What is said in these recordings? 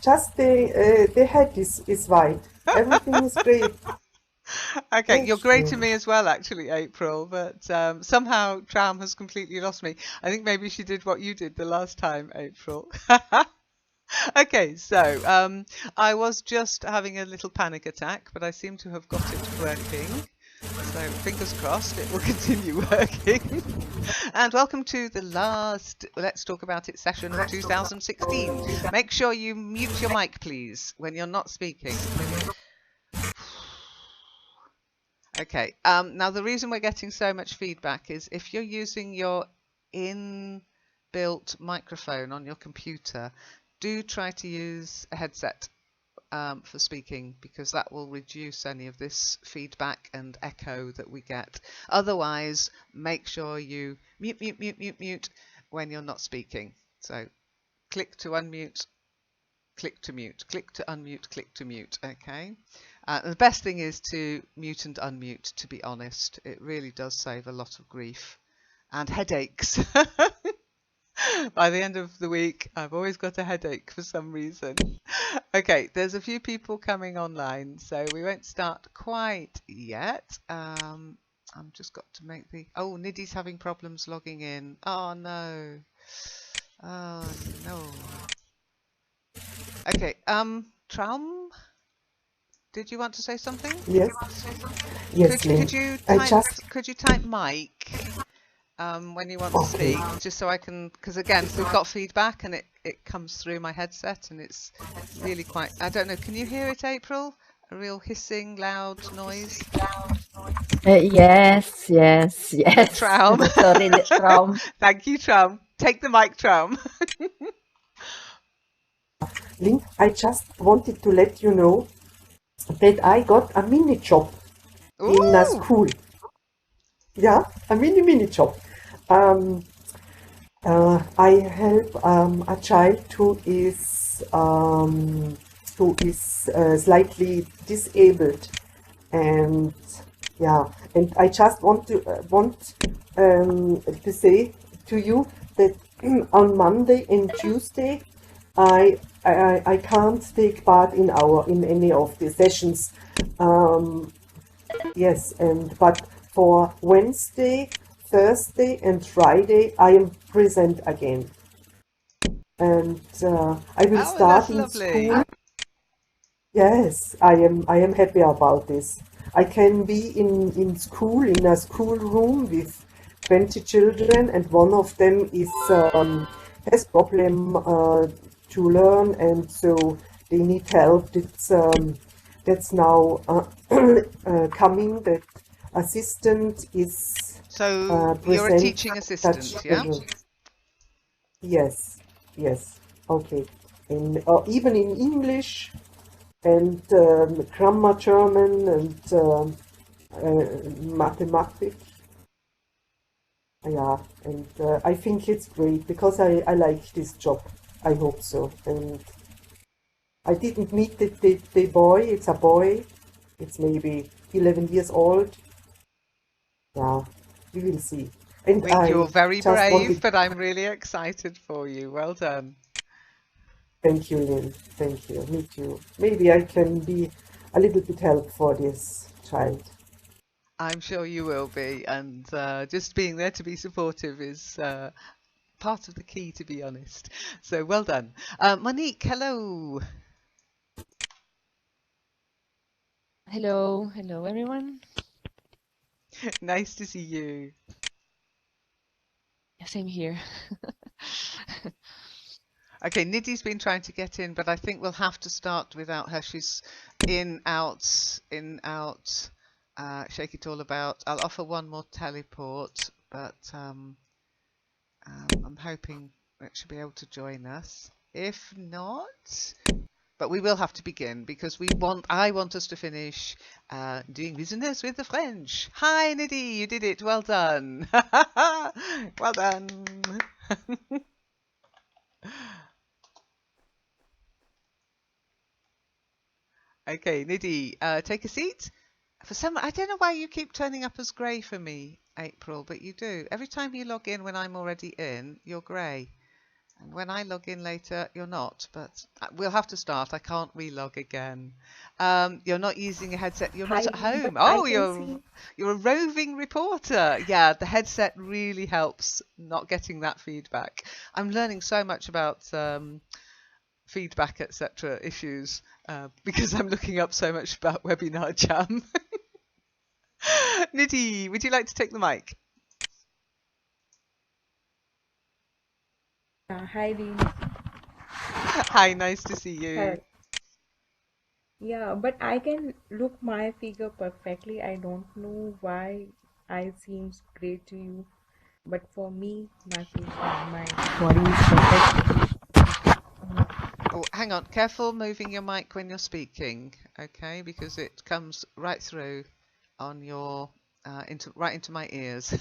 just the head is white. Everything is great. Okay, you're Yes, great to Lynn. me as well, actually, April, but somehow Traum has completely lost me. I think maybe she did what you did the last time, April. Okay, so I was just having a little panic attack, but I seem to have got it working. So fingers crossed it will continue working. And welcome to the last Let's Talk About It session of 2016. Make sure you mute your mic, please, when you're not speaking. Okay. Now the reason we're getting so much feedback is if you're using your inbuilt microphone on your computer, do try to use a headset for speaking, because that will reduce any of this feedback and echo that we get. Otherwise, make sure you mute when you're not speaking. So click to unmute, click to mute, click to unmute, click to mute. Okay. The best thing is to mute and unmute, to be honest. It really does save a lot of grief and headaches. By the end of the week, I've always got a headache for some reason. Okay, there's a few people coming online, so we won't start quite yet. I've just got to make the... Oh, Niddy's having problems logging in. Oh, no. Oh, no. Okay, Traum, did you want to say something? Yes, yes, Lynn. I just Could you type Mike when you want to okay. speak, just so I can, because again, we've got feedback and it comes through my headset and it's really quite, I don't know, can you hear it, April? A real hissing, loud noise? Yes, yes, yes. Traum. Sorry, Traum. Thank you, Traum. Take the mic, Traum. Lynn, I just wanted to let you know that I got a mini job in a Ooh! school. Yeah, a mini job. Um, I help a child who is slightly disabled, and yeah, and I just want to say to you that on Monday and Tuesday I can't take part in any of the sessions. Yes, and but for Wednesday, Thursday, and Friday, I am present again, and I will Oh, that's start in lovely. school. Yes, I am happy about this. I can be in school in a schoolroom with 20 children, and one of them is has problem to learn, and so they need help. That's now coming. That assistant is So you're a present teaching such assistant, yeah? children. Yes, yes, okay. In even in English and grammar German and mathematics. Yeah, and I think it's great because I like this job. I hope so. And I didn't meet the boy. It's a boy. It's maybe 11 years old. Yeah, we will see. And You're I very just brave, wanted, but I'm really excited for you. Well done. thank you, Lynn. Thank you. Me too. Maybe I can be a little bit help for this child. I'm sure you will be, and just being there to be supportive is part of the key, to be honest. So well done. Monique, hello. Hello, hello everyone. Nice to see you. Yeah, same here. Okay, Niddy's been trying to get in, but I think we'll have to start without her. She's in, out, in, out. Shake it all about. I'll offer one more teleport, but I'm hoping that she'll be able to join us. If not, but we will have to begin because I want us to finish doing business with the French. Hi, Niddy, you did it. Well done. Well done. Okay, Niddy, take a seat. I don't know why you keep turning up as grey for me, April, but you do. Every time you log in when I'm already in, you're grey. And when I log in later, you're not, but we'll have to start. I can't re-log again. You're not using a headset. You're not Hi, at but home. I Oh, can see. you're a roving reporter. Yeah, the headset really helps not getting that feedback. I'm learning so much about feedback, etc. issues because I'm looking up so much about Webinar Jam. Nidhi, would you like to take the mic? Hi, Dean. Hi, nice to see you. Hi. Yeah, but I can look my figure perfectly. I don't know why I seems great to you, but for me, my body is perfect. Oh, hang on. Careful moving your mic when you're speaking, okay? Because it comes right through on your right into my ears.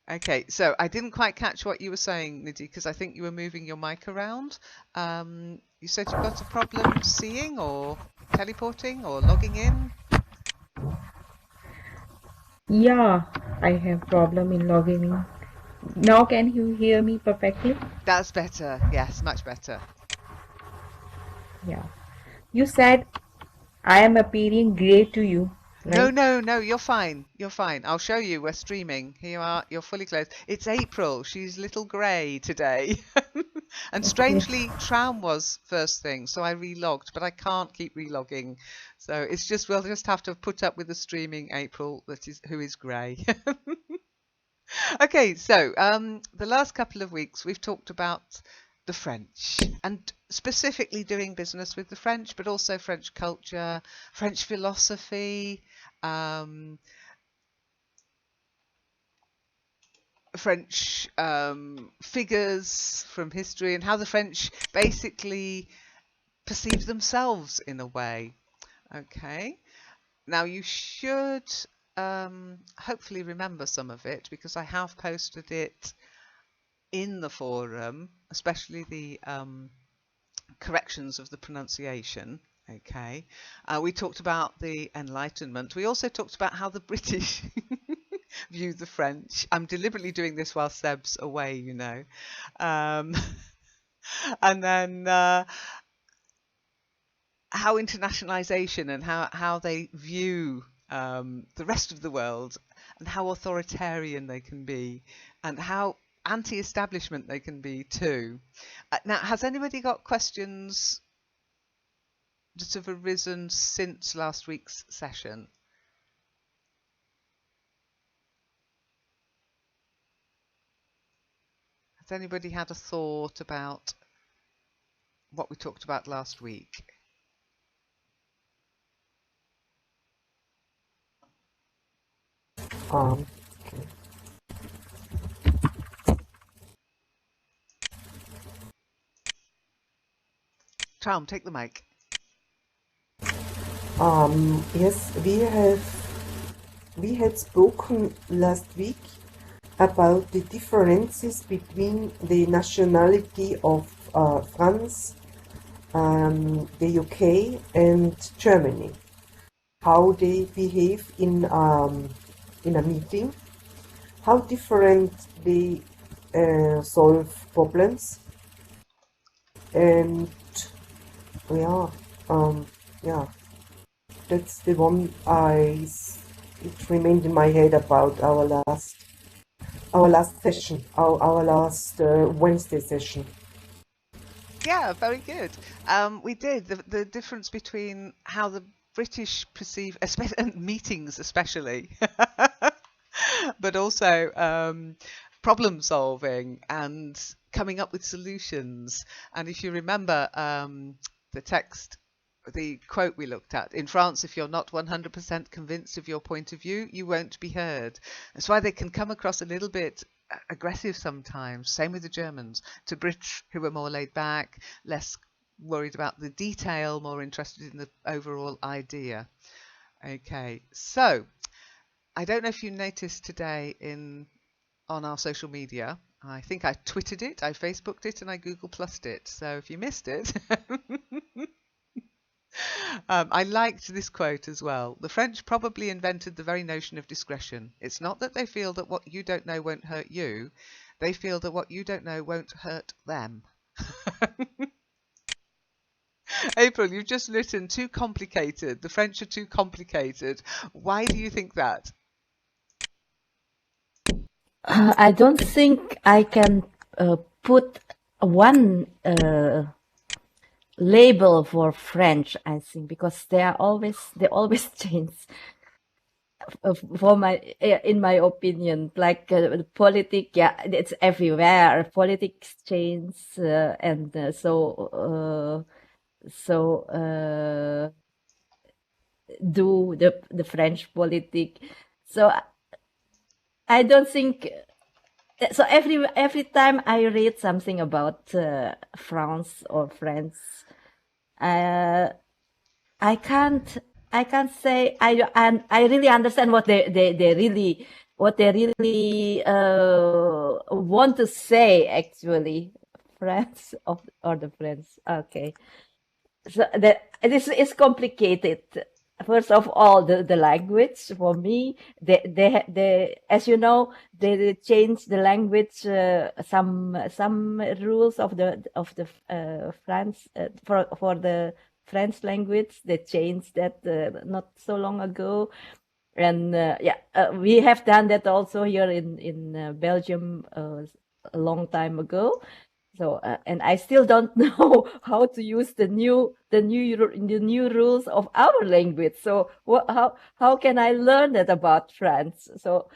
Okay, so I didn't quite catch what you were saying, Nidhi, because I think you were moving your mic around. You said you've got a problem seeing or teleporting or logging in. Yeah, I have problem in logging in. Now can you hear me perfectly? That's better. Yes, much better. Yeah. You said I am appearing great to you, No, right? no, no, you're fine. You're fine. I'll show you. We're streaming. Here you are. You're fully clothed. It's April. She's little grey today. And Okay. strangely, Traum was first thing, so I relogged, but I can't keep relogging. So it's just, we'll just have to put up with the streaming April who is grey. Okay, so the last couple of weeks we've talked about the French and specifically doing business with the French, but also French culture, French philosophy, um, French figures from history, and how the French basically perceive themselves in a way. Okay, now you should hopefully remember some of it because I have posted it in the forum, especially the corrections of the pronunciation. Okay, we talked about the Enlightenment. We also talked about how the British view the French. I'm deliberately doing this while Seb's away, you know. Um, and then how internationalization and how they view the rest of the world and how authoritarian they can be and how anti-establishment they can be too. Now, has anybody got questions that have arisen since last week's session? Has anybody had a thought about what we talked about last week? Um, Traum, take the mic. yes, we had spoken last week about the differences between the nationality of France, the UK, and Germany. How they behave in a meeting, how different they solve problems, and yeah, yeah, that's the one it remained in my head about our last session, our last Wednesday session. Yeah, very good. We did the difference between how the British perceive meetings, especially, but also problem solving and coming up with solutions. And if you remember the text, the quote we looked at, in France, if you're not 100% convinced of your point of view, you won't be heard. That's why they can come across a little bit aggressive sometimes. Same with the Germans, to Brits who are more laid back, less worried about the detail, more interested in the overall idea. Okay, so I don't know if you noticed today on our social media, I think I twittered it, I Facebooked it, and I Google Plussed it. So if you missed it, I liked this quote as well. The French probably invented the very notion of discretion. It's not that they feel that what you don't know won't hurt you. They feel that what you don't know won't hurt them. April, you've just written too complicated. The French are too complicated. Why do you think that? I don't think I can put one label for French. I think because they always change. For my in my opinion, like politics, yeah, it's everywhere. Politics change, and do the French politic. So I don't think so. Every time I read something about France or France, uh, I can't I can't say I really understand what they really want to say actually. France or the French. Okay. So this is complicated. First of all, the language for me, they as you know, they changed the language. Some rules of the France for the French language, they changed that not so long ago. And we have done that also here in Belgium a long time ago. So and I still don't know how to use the new rules of our language. So how can I learn that about France? So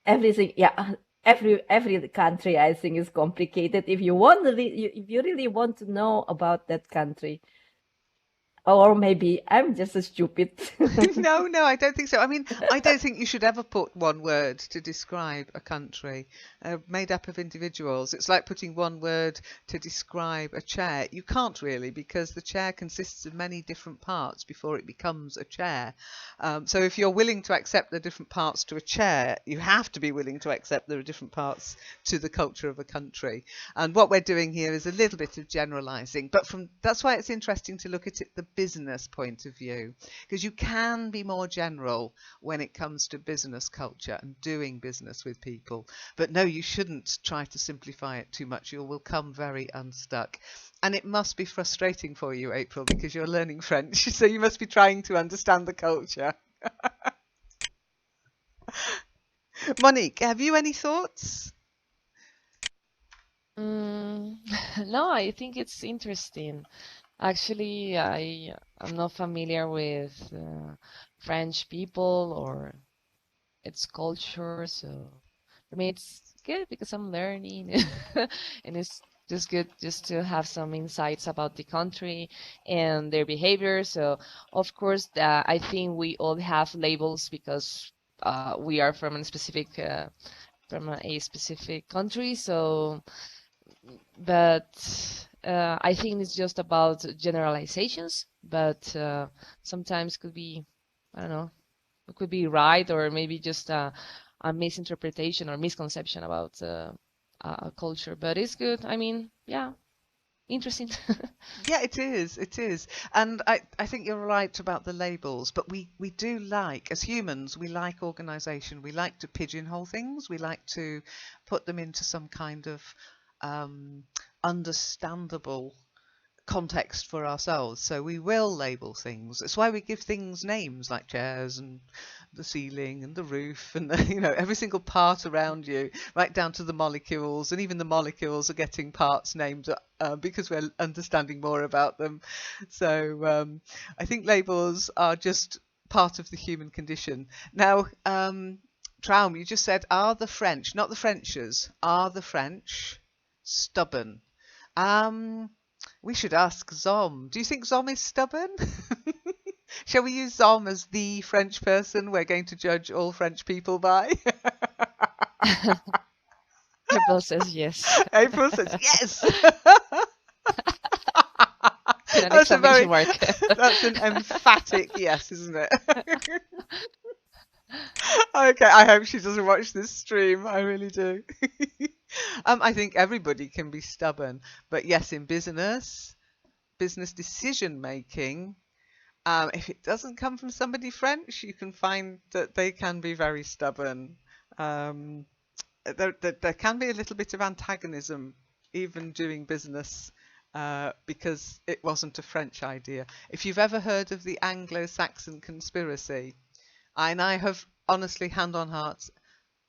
everything, yeah, every country I think is complicated. If you want if you really want to know about that country, or maybe I'm just a stupid. No, I don't think so. I mean, I don't think you should ever put one word to describe a country made up of individuals. It's like putting one word to describe a chair. You can't really, because the chair consists of many different parts before it becomes a chair. So if you're willing to accept the different parts to a chair, you have to be willing to accept there are different parts to the culture of a country. And what we're doing here is a little bit of generalizing, but that's why it's interesting to look at it the business point of view, because you can be more general when it comes to business culture and doing business with people. But no, you shouldn't try to simplify it too much. You will come very unstuck. And it must be frustrating for you, April, because you're learning French, so you must be trying to understand the culture. Monique, have you any thoughts? No, I think it's interesting. Actually, I'm not familiar with French people or its culture, so for me it's good because I'm learning, and it's just good just to have some insights about the country and their behavior. So, of course, I think we all have labels because we are from a specific country. So but I think it's just about generalizations, but sometimes could be, I don't know, it could be right or maybe just a misinterpretation or misconception about a culture. But it's good. I mean, yeah, interesting. Yeah, it is. It is. And I think you're right about the labels, but we do like, as humans, we like organization. We like to pigeonhole things. We like to put them into some kind of understandable context for ourselves. So we will label things. It's why we give things names like chairs and the ceiling and the roof and every single part around you, right down to the molecules. And even the molecules are getting parts named because we're understanding more about them. So I think labels are just part of the human condition. Now, Traum, you just said, are the French, not the Frenchers, are the French stubborn? We should ask Zom. Do you think Zom is stubborn? Shall we use Zom as the French person we're going to judge all French people by? April says yes. April says yes. With an exclamation mark. That's an emphatic yes, isn't it? Okay, I hope she doesn't watch this stream. I really do. I think everybody can be stubborn, but yes, in business business decision making, if it doesn't come from somebody French, you can find that they can be very stubborn. There can be a little bit of antagonism even doing business because it wasn't a French idea. If you've ever heard of the Anglo-Saxon conspiracy, and I have honestly, hand on heart,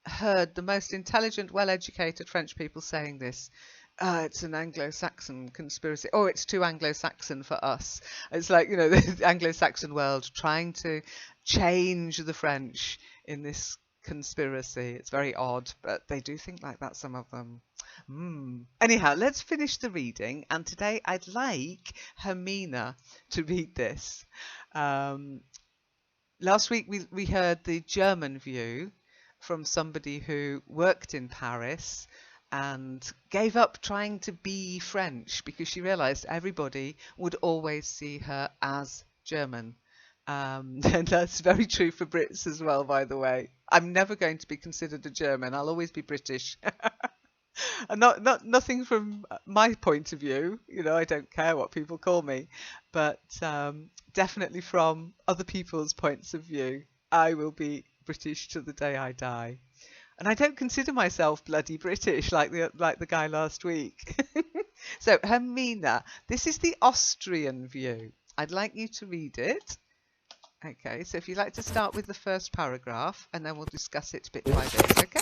heard the most intelligent, well-educated French people saying this. It's an Anglo-Saxon conspiracy. Oh, it's too Anglo-Saxon for us. It's like, the Anglo-Saxon world trying to change the French in this conspiracy. It's very odd, but they do think like that, some of them. Anyhow, let's finish the reading. And today I'd like Hermina to read this. Last week we heard the German view from somebody who worked in Paris and gave up trying to be French because she realised everybody would always see her as German. And that's very true for Brits as well, by the way. I'm never going to be considered a German. I'll always be British. And nothing from my point of view, I don't care what people call me, but definitely from other people's points of view, I will be British to the day I die. And I don't consider myself bloody British like the guy last week. So, Hermina, this is the Austrian view. I'd like you to read it. Okay, so if you'd like to start with the first paragraph, and then we'll discuss it bit by bit, okay?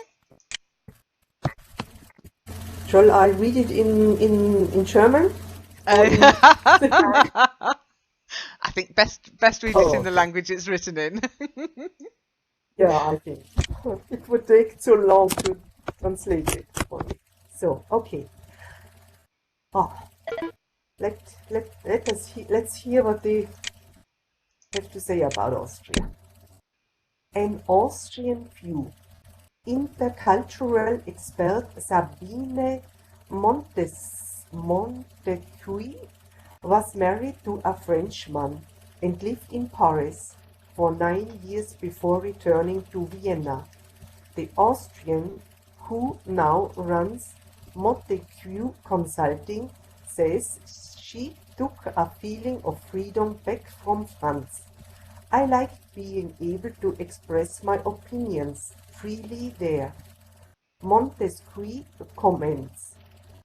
Shall I read it in German? I think best read it in the okay. language it's written in. Yeah, I think it would take too long to translate it for me. So, okay. Let's hear what they have to say about Austria. An Austrian view. Intercultural expert Sabine Montecuy was married to a Frenchman and lived in Paris for 9 years before returning to Vienna. The Austrian, who now runs Montecuy Consulting, says she took a feeling of freedom back from France. I liked being able to express my opinions freely there. Montesquieu comments,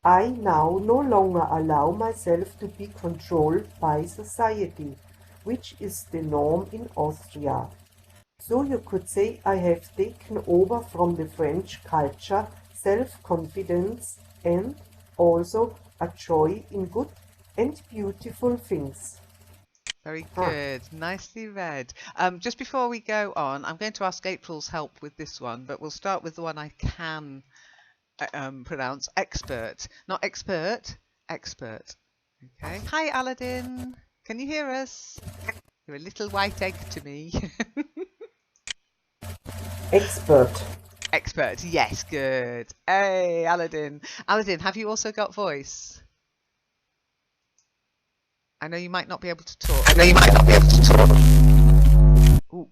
I now no longer allow myself to be controlled by society, which is the norm in Austria. So you could say I have taken over from the French culture self-confidence and also a joy in good and beautiful things. Very good. Nicely read. Just before we go on, I'm going to ask April's help with this one, but we'll start with the one I can pronounce. Expert. Not expert, expert. Okay. Hi, Aladdin. Can you hear us? You're a little white egg to me. Expert. Expert. Yes, good. Hey, Aladdin. Aladdin, have you also got voice? I know you might not be able to talk. Ooh,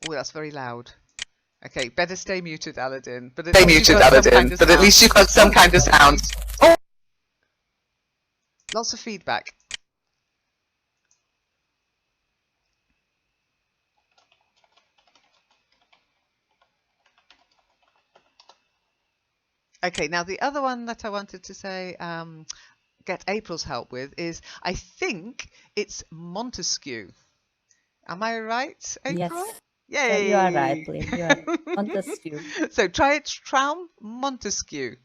that's very loud. Okay, better stay muted, Aladdin. But at least you've got some kind of sound. Oh! Lots of feedback. Okay, now the other one that I wanted to say, get April's help with is, I think it's Montesquieu. Am I right, April? Yes. Yay! You are right, Lynn. You are Montesquieu. So try it, Traum Montesquieu.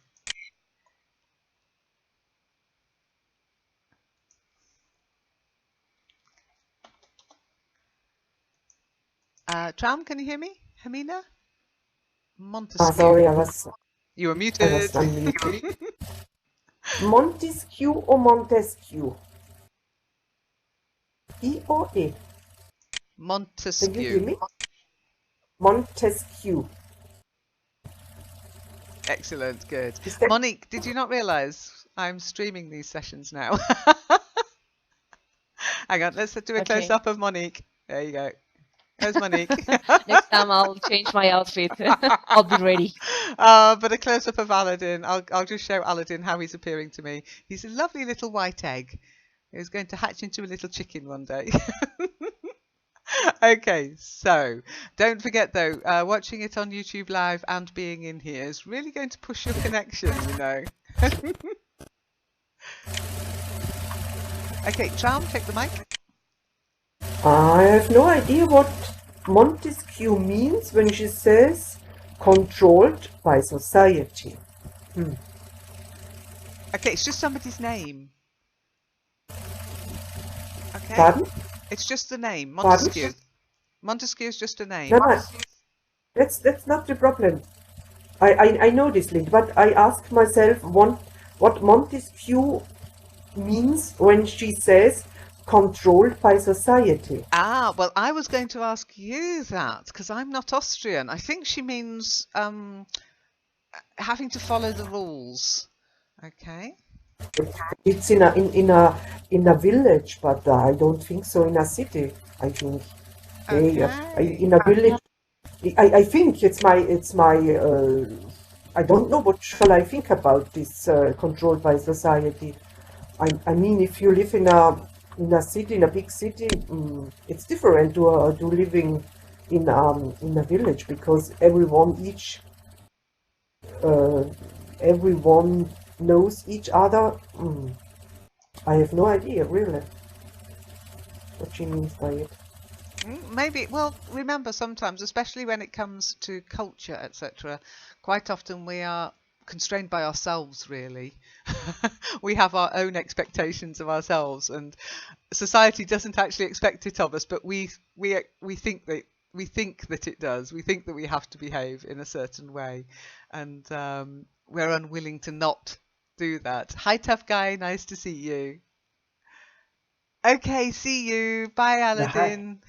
Traum, can you hear me? Hermina? Montesquieu. Sorry, You were I muted. was unmuted. Montesquieu or Montesquieu? E or E? Can you hear Montesquieu. me? Montesquieu. Excellent, good. Is that Monique, did you not realise I'm streaming these sessions now? Hang on, let's do a Okay. close-up of Monique. There you go. There's Monique. Next time I'll change my outfit. I'll be ready. But a close-up of Aladdin. I'll just show Aladdin how he's appearing to me. He's a lovely little white egg. It was going to hatch into a little chicken one day. Okay, so don't forget though, watching it on YouTube Live and being in here is really going to push your connection, you know. Okay, Charm, take the mic. I have no idea what Montesquieu means when she says controlled by society. Okay, it's just somebody's name. Okay, Pardon? it's just the name, Pardon? Montesquieu. Montesquieu is just a name. No, that's not the problem. I know this, Lind, but I ask myself what Montesquieu means when she says controlled by society. Ah, well, I was going to ask you that because I'm not Austrian. I think she means having to follow the rules. Okay. It's in a village, but I don't think so in a city. I think in a village. I think it's my. I don't know what shall I think about this controlled by society. I mean, if you live in a city, in a big city, it's different to living in a village because everyone knows each other. I have no idea really what she means by it. Maybe, well, remember sometimes, especially when it comes to culture, etc., quite often we are constrained by ourselves, really. We have our own expectations of ourselves, and society doesn't actually expect it of us, but we think that it does. We think that we have to behave in a certain way, and we're unwilling to not do that. Hi, tough guy. Nice to see you. Okay, see you. Bye, Aladdin.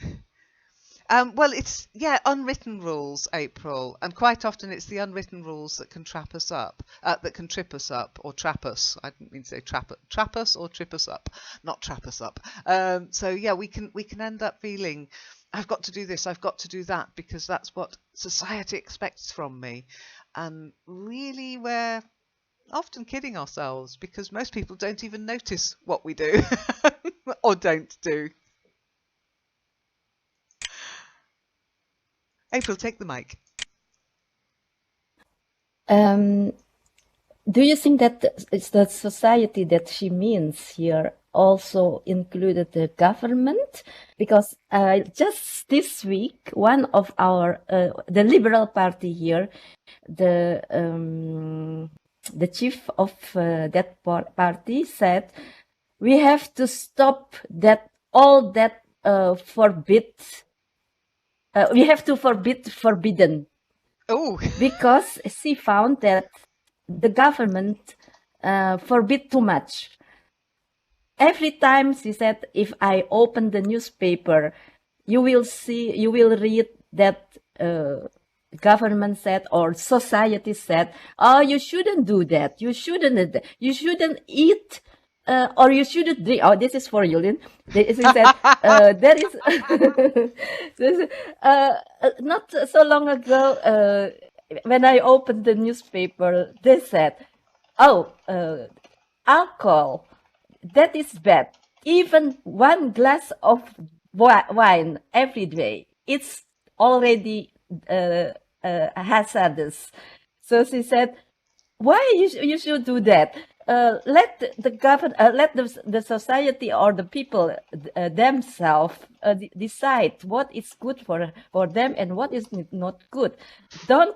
Well, it's unwritten rules, April, and quite often it's the unwritten rules that can trap us up, that can trip us up or trap us. I didn't mean to say trap us or trip us up, not trap us up. So yeah, we can end up feeling, I've got to do this, I've got to do that, because that's what society expects from me, and really we're often kidding ourselves because most people don't even notice what we do or don't do. April, take the mic. Do you think that it's the society that she means here also included the government? Because just this week, one of our the Liberal Party here, the chief of that party said, we have to stop that all that forbid. We have to forbidden. Oh, because she found that the government forbid too much. Every time she said, if I open the newspaper, you will read that government said or society said, oh, you shouldn't do that. You shouldn't eat or you shouldn't drink. Oh, this is for Yulin. She said, there is not so long ago, when I opened the newspaper, they said, oh, alcohol, that is bad. Even one glass of wine every day, it's already hazardous. So she said, why you should do that? Let the society or the people themselves decide what is good for them and what is not good. Don't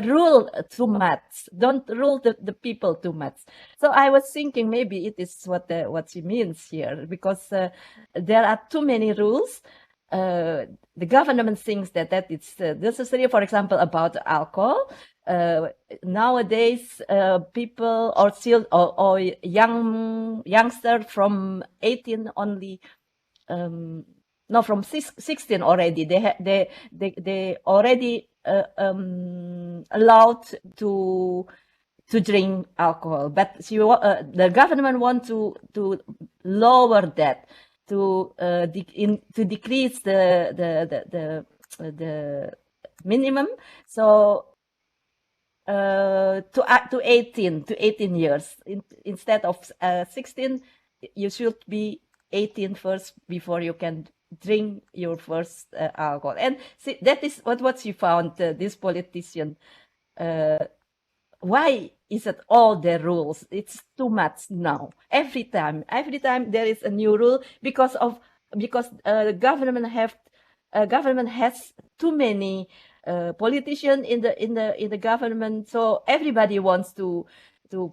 rule too much. Don't rule the people too much. So I was thinking maybe it is what she means here, because there are too many rules. The government thinks that it's necessary, for example, about alcohol. Nowadays, people or still or youngster from 18 only, no, from 16 already. They already allowed to drink alcohol, but the government want to lower that, to decrease the minimum, so to 18 years instead of 16. you should be 18 first before you can drink your first alcohol. And see, that is what she found, this politician. Why is it all the rules? It's too much now. Every time there is a new rule because the government has too many politicians in the government, so everybody wants to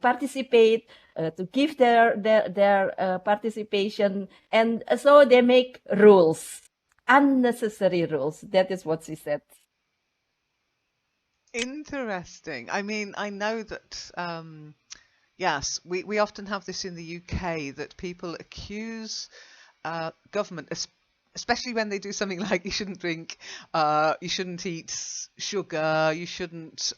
participate, to give their participation, and so they make rules, unnecessary rules. That is what she said. Interesting. I mean, I know that, yes, we often have this in the UK that people accuse government, especially when they do something like you shouldn't drink, you shouldn't eat sugar, you shouldn't,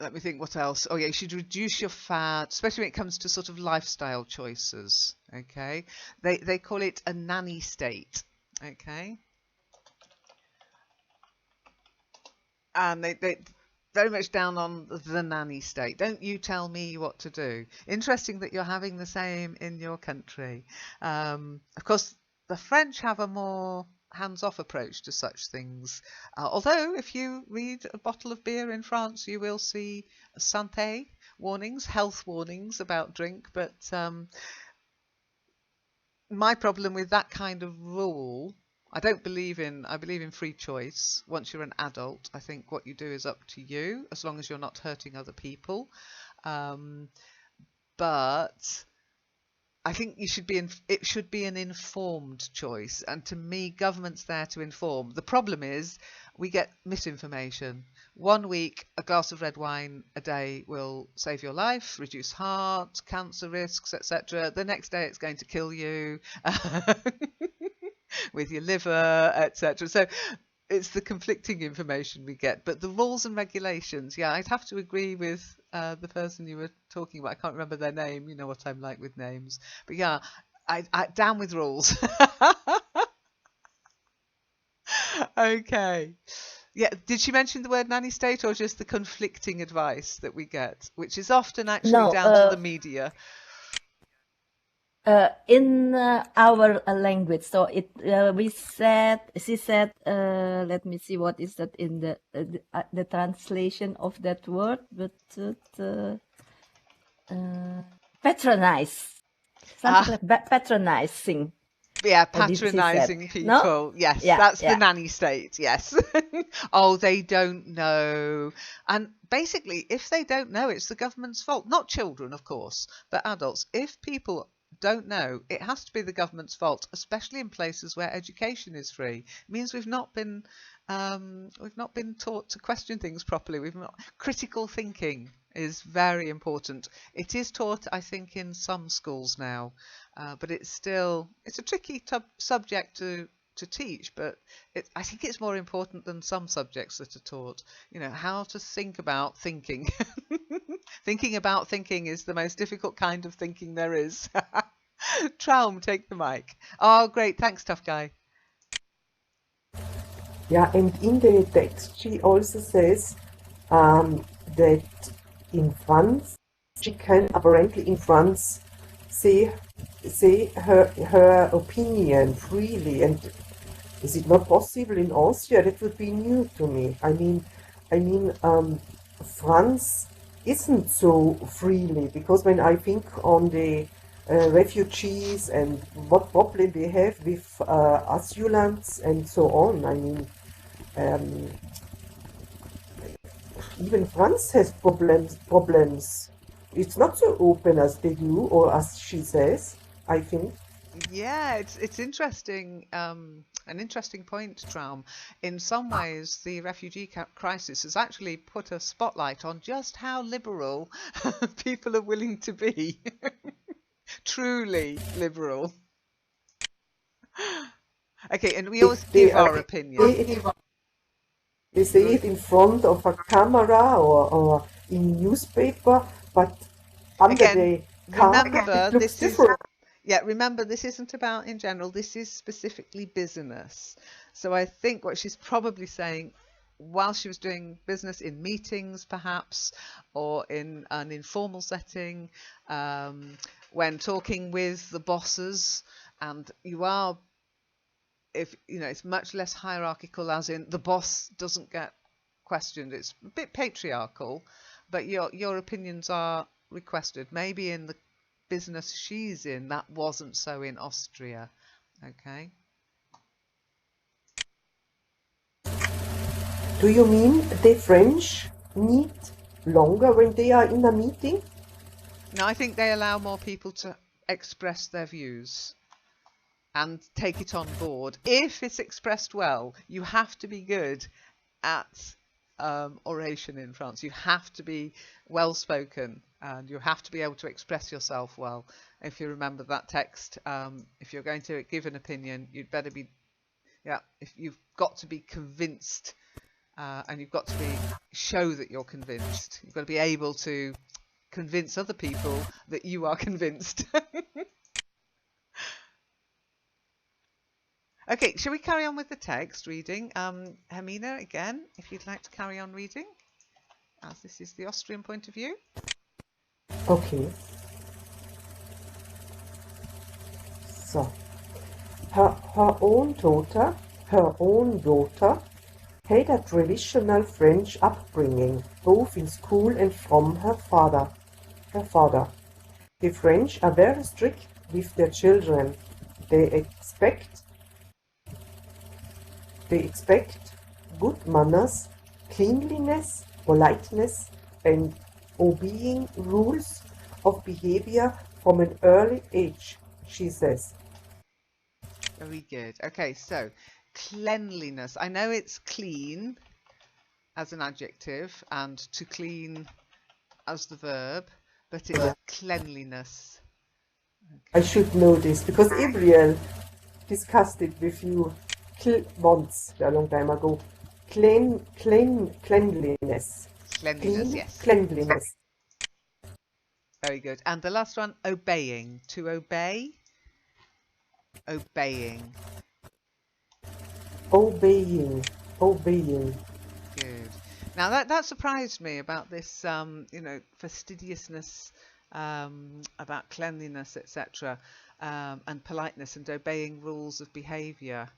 let me think what else. Oh yeah, you should reduce your fat, especially when it comes to sort of lifestyle choices. Okay, they call it a nanny state. Okay. And they very much down on the nanny state. Don't you tell me what to do. Interesting that you're having the same in your country. Of course, the French have a more hands-off approach to such things. Although, if you read a bottle of beer in France, you will see santé warnings, health warnings about drink. But my problem with that kind of rule, I believe in free choice. Once you're an adult, I think what you do is up to you, as long as you're not hurting other people. But I think it should be an informed choice. And to me, government's there to inform. The problem is we get misinformation. 1 week, a glass of red wine a day will save your life, reduce heart, cancer risks, etc. The next day, it's going to kill you. With your liver, etc. So it's the conflicting information we get. But the rules and regulations, yeah, I'd have to agree with the person you were talking about. I can't remember their name. You know what I'm like with names. But yeah, I down with rules. Okay. Yeah, did she mention the word nanny state or just the conflicting advice that we get, which is often actually No, down to the media? in our language. So she said, let me see what is that in the translation of that word, but patronize, something like patronizing. Yeah, She said, patronizing no? people. Yes, Yeah, that's the yeah. nanny state. Yes. Oh, they don't know. And basically, if they don't know, it's the government's fault. Not children, of course, but adults. If people don't know, it has to be the government's fault, especially in places where education is free. It means we've not been taught to question things properly. Critical thinking is very important. It is taught, I think, in some schools now, but it's a tricky subject to teach. But I think it's more important than some subjects that are taught. You know, how to think about thinking. Thinking about thinking is the most difficult kind of thinking there is. Traum, take the mic. Oh, great. Thanks, tough guy. Yeah, and in the text she also says that in France she can apparently in France say her opinion freely. And is it not possible in Austria? That would be new to me. I mean, France isn't so freely, because when I think on the refugees and what problem they have with asylants and so on, I mean, even France has problems. It's not so open as they do, or as she says, I think. Yeah, it's interesting. An interesting point, Traum. In some ways, the refugee crisis has actually put a spotlight on just how liberal people are willing to be. Truly liberal. Okay, and we always give our opinion. They say it in front of a camera or in newspaper, but under Again, the car remember it looks this is different. remember this isn't about in general. This is specifically business. So I think what she's probably saying, while she was doing business in meetings, perhaps, or in an informal setting, when talking with the bosses, and you are, if you know, it's much less hierarchical, as in the boss doesn't get questioned. It's a bit patriarchal, but your opinions are requested. Maybe in the business she's in, that wasn't so in Austria. Okay. Do you mean the French need longer when they are in a meeting? No, I think they allow more people to express their views and take it on board. If it's expressed well, you have to be good at oration in France. You have to be well spoken and you have to be able to express yourself well. If you remember that text, if you're going to give an opinion, you'd better be, if you've got to be convinced, and you've got to show that you're convinced. You've got to be able to convince other people that you are convinced. Okay, shall we carry on with the text reading? Hermina, again, if you'd like to carry on reading, as this is the Austrian point of view. Okay. So, her own daughter had a traditional French upbringing, both in school and from her father. The French are very strict with their children. They expect good manners, cleanliness, politeness, and obeying rules of behavior from an early age, she says. Very good. Okay, so cleanliness. I know it's clean as an adjective and to clean as the verb, but it's cleanliness. I should know this because Gabriel discussed it with you once a long time ago. Cleanliness. Cleanliness, yes. Cleanliness. Very good. And the last one, obeying. To obey. Obeying. Obeying. Good. Now that surprised me about this, fastidiousness, about cleanliness, etc., and politeness and obeying rules of behaviour,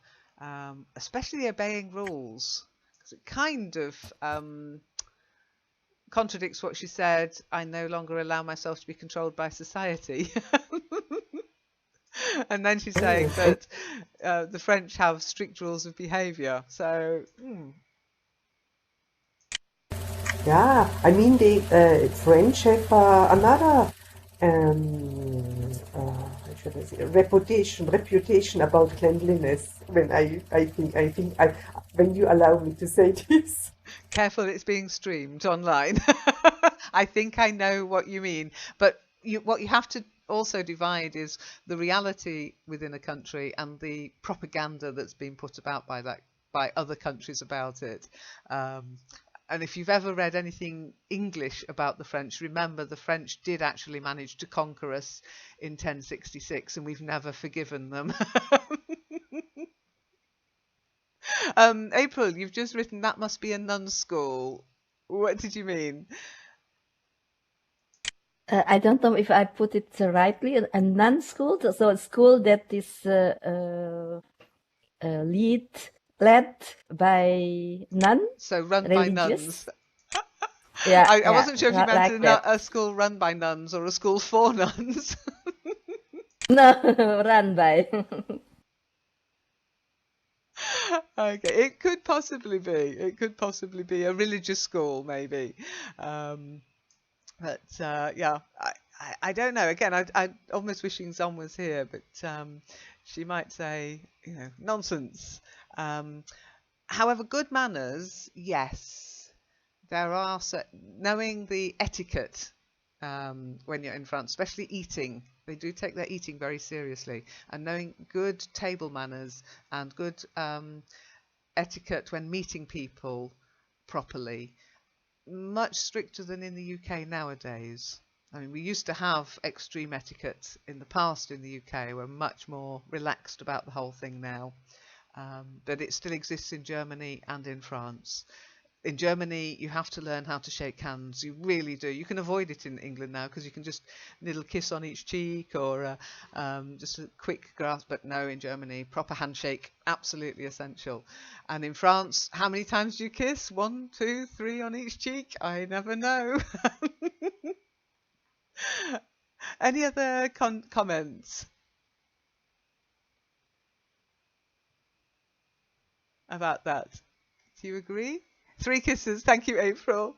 especially obeying rules, because it kind of contradicts what she said. I no longer allow myself to be controlled by society. And then she's saying that the French have strict rules of behaviour. So, Yeah, I mean the French have another how should I say, reputation about cleanliness. When when you allow me to say this. Careful, it's being streamed online. I think I know what you mean, but what you have to also divide is the reality within a country and the propaganda that's been put about by other countries about it. And if you've ever read anything English about the French, remember the French did actually manage to conquer us in 1066, and we've never forgiven them. April, you've just written that must be a nun school. What did you mean? I don't know if I put it rightly. A nun school, so a school that is led by nuns. So run by nuns. Religious. Yeah, I wasn't sure if you meant like that. a school run by nuns or a school for nuns. No, run by. Okay, it could possibly be. It could possibly be a religious school, maybe. But yeah, I don't know. Again, I almost wishing Zon was here, but she might say, nonsense. However, good manners, yes, there are knowing the etiquette when you're in France, especially eating. They do take their eating very seriously, and knowing good table manners and good etiquette when meeting people properly. Much stricter than in the UK nowadays. I mean, we used to have extreme etiquette in the past in the UK. We're much more relaxed about the whole thing now. But it still exists in Germany and in France. in Germany, you have to learn how to shake hands. You really do. You can avoid it in England now because you can just little kiss on each cheek or just a quick grasp. But no, in Germany, proper handshake, absolutely essential. And in France, how many times do you kiss? 1, 2, 3 on each cheek? I never know. Any other comments about that? Do you agree? 3 kisses. Thank you, April.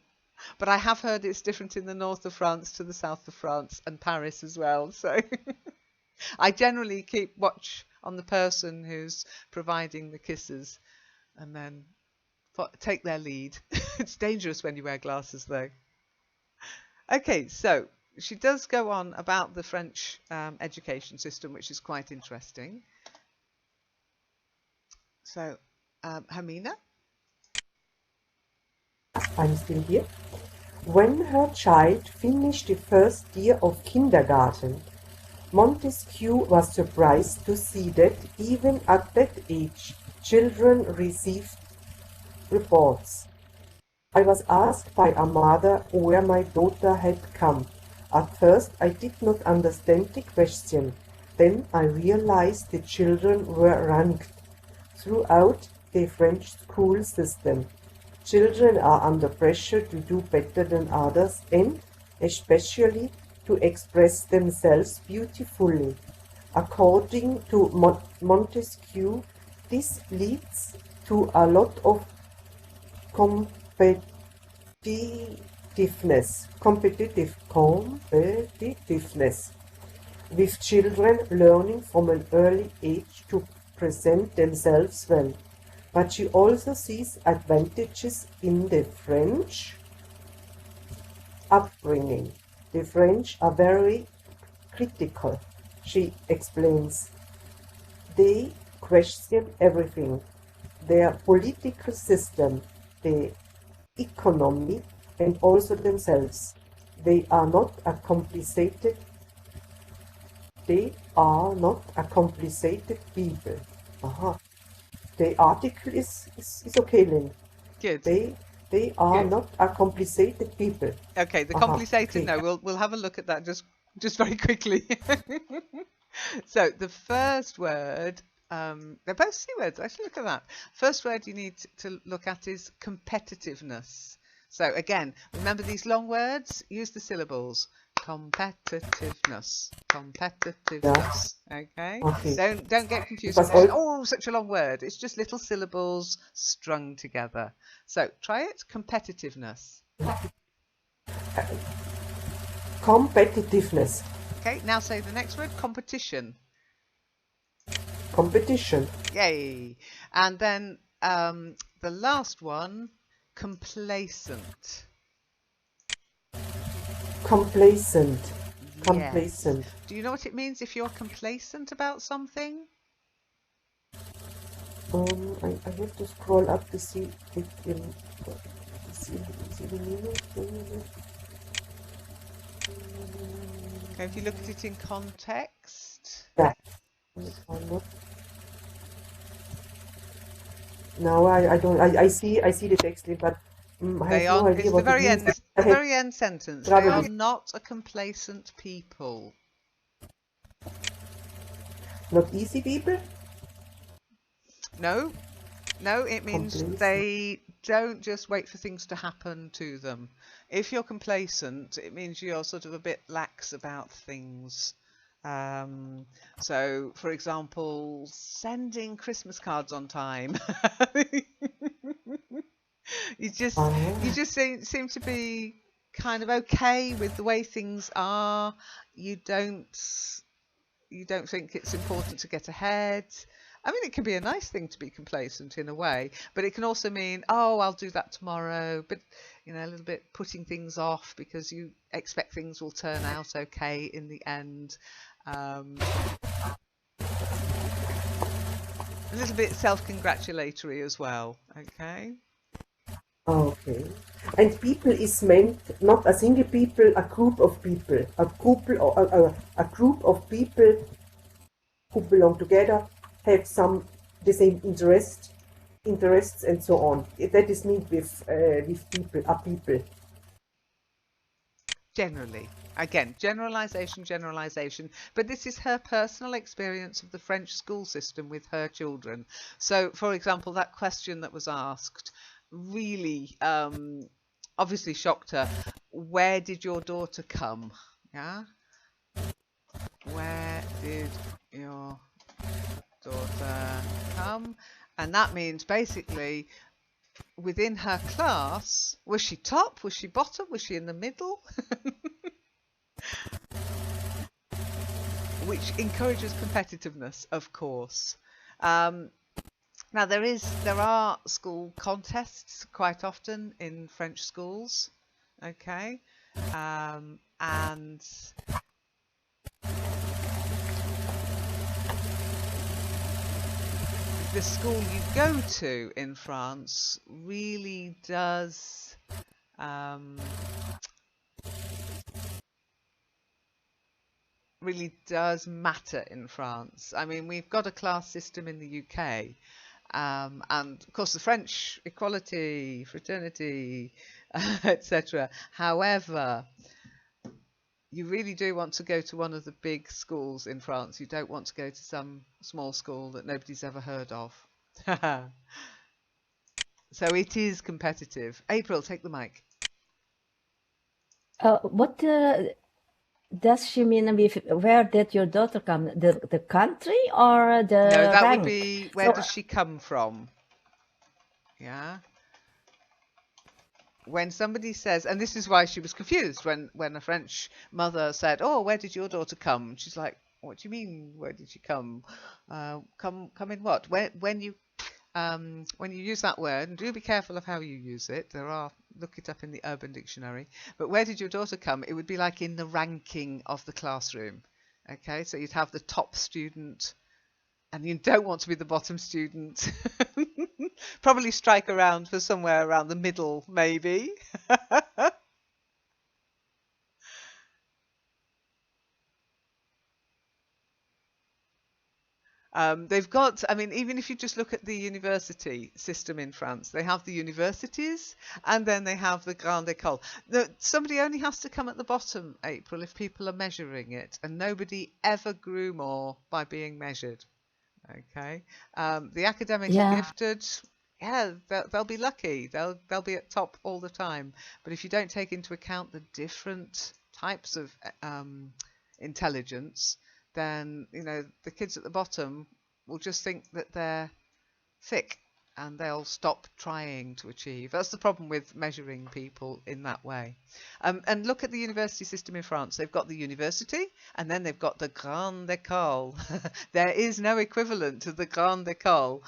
But I have heard it's different in the north of France to the south of France and Paris as well. So I generally keep watch on the person who's providing the kisses and then take their lead. It's dangerous when you wear glasses, though. Okay, so she does go on about the French education system, which is quite interesting. So, Hermina? I'm still here. When her child finished the first year of kindergarten, Montesquieu was surprised to see that even at that age, children received reports. I was asked by a mother where my daughter had come. At first, I did not understand the question. Then I realized the children were ranked throughout the French school system. Children are under pressure to do better than others and, especially, to express themselves beautifully. According to Montesquieu, this leads to a lot of competitiveness, with children learning from an early age to present themselves well. But she also sees advantages in the French upbringing. The French are very critical, she explains. They question everything. Their political system, the economy, and also themselves. They are not a complicated people. Aha. The article is okay, Lynn. Good. They are not a complicated people. Okay, the complicated, no, we'll have a look at that just very quickly. So the first word, they're both C words, actually, look at that. First word you need to look at is competitiveness. So again, remember these long words, use the syllables. Competitiveness. Okay? Don't get confused. Oh, such a long word. It's just little syllables strung together. So try it. Competitiveness. Competitiveness. Okay, now say the next word. Competition. Competition. Yay. And then the last one, complacent. Complacent. Yes. Do you know what it means if you're complacent about something? I have to scroll up to see it in Okay, if you look at it in context. Yeah. No, I don't. I see the text, but I have no idea what it means. The very end sentence. They are not a complacent people. Not easy people? No, it means they don't just wait for things to happen to them. If you're complacent, it means you're sort of a bit lax about things. So, for example, sending Christmas cards on time. You just seem to be kind of okay with the way things are. You don't think it's important to get ahead. I mean, it can be a nice thing to be complacent in a way, but it can also mean, oh, I'll do that tomorrow. But a little bit putting things off because you expect things will turn out okay in the end. A little bit self-congratulatory as well. Okay. Okay. And people is meant not a single people, a group of people, a group of people who belong together, have the same interest interests, and so on. That is need with people, are people. Generally. Again, generalization, but this is her personal experience of the French school system with her children. So, for example, that question that was asked really obviously shocked her. Where did your daughter come? Yeah? Where did your daughter come? And that means basically within her class, was she top? Was she bottom? Was she in the middle? Which encourages competitiveness, of course. Um, Now there are school contests quite often in French schools, okay, and the school you go to in France um, really does matter in France. I mean, we've got a class system in the UK, and of course the French equality, fraternity, etc. However, you really do want to go to one of the big schools in France. You don't want to go to some small school that nobody's ever heard of. So it is competitive. April, take the mic. What does she mean with where did your daughter come? The country or No, the that would rank? be where So does she come from? Yeah. When somebody says, and this is why she was confused when a French mother said, "Oh, where did your daughter come?" She's like, "What do you mean? Where did she come? Come in what? When you use that word, and do be careful of how you use it. Look it up in the Urban Dictionary. But where did your daughter come? It would be like in the ranking of the classroom. Okay, so you'd have the top student, and you don't want to be the bottom student. Probably strike around for somewhere around the middle, maybe. They've got, I mean, even if you just look at the university system in France, they have the universities and then they have the Grande École. Somebody only has to come at the bottom, April, if people are measuring it, and nobody ever grew more by being measured. Okay. The academically yeah, gifted, yeah, they'll be lucky. They'll be at top all the time. But if you don't take into account the different types of intelligence, then the kids at the bottom will just think that they're thick and they'll stop trying to achieve. That's the problem with measuring people in that way. And look at the university system in France. They've got the university and then they've got the Grande École. There is no equivalent to the Grande École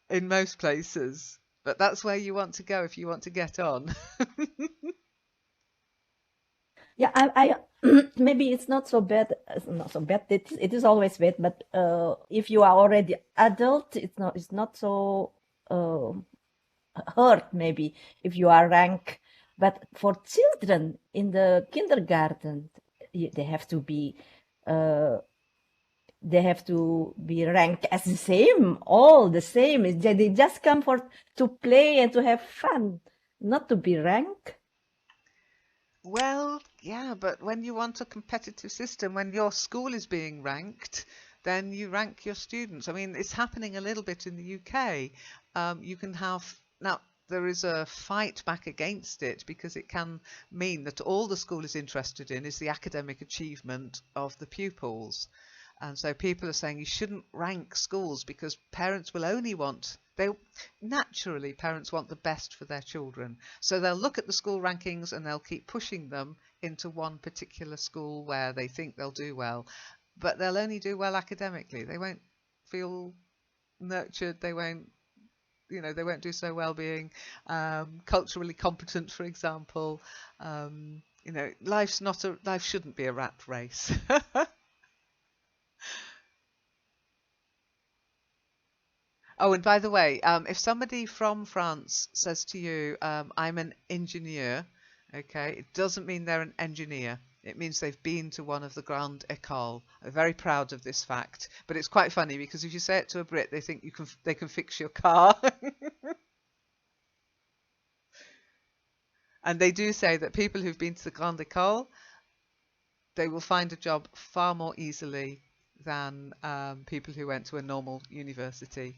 in most places. But that's where you want to go if you want to get on. yeah. I maybe it's not so bad. Not so bad. It is always bad. But if you are already adult, it's not so hurt. Maybe if you are rank. But for children in the kindergarten, they have to be. They have to be ranked as the same, all the same. They just come to play and to have fun, not to be ranked. Well, yeah, but when you want a competitive system, when your school is being ranked, then you rank your students. I mean, it's happening a little bit in the UK. You can have, now, there is a fight back against it because it can mean that all the school is interested in is the academic achievement of the pupils. And so people are saying you shouldn't rank schools because parents will only naturally parents want the best for their children. So they'll look at the school rankings and they'll keep pushing them into one particular school where they think they'll do well. But they'll only do well academically. They won't feel nurtured. They won't do so well being culturally competent, for example. Life shouldn't be a rat race. Oh, and by the way, if somebody from France says to you, I'm an engineer, okay, it doesn't mean they're an engineer. It means they've been to one of the Grande École. I'm very proud of this fact. But it's quite funny because if you say it to a Brit, they think they can fix your car. And they do say that people who've been to the Grande École, they will find a job far more easily than people who went to a normal university.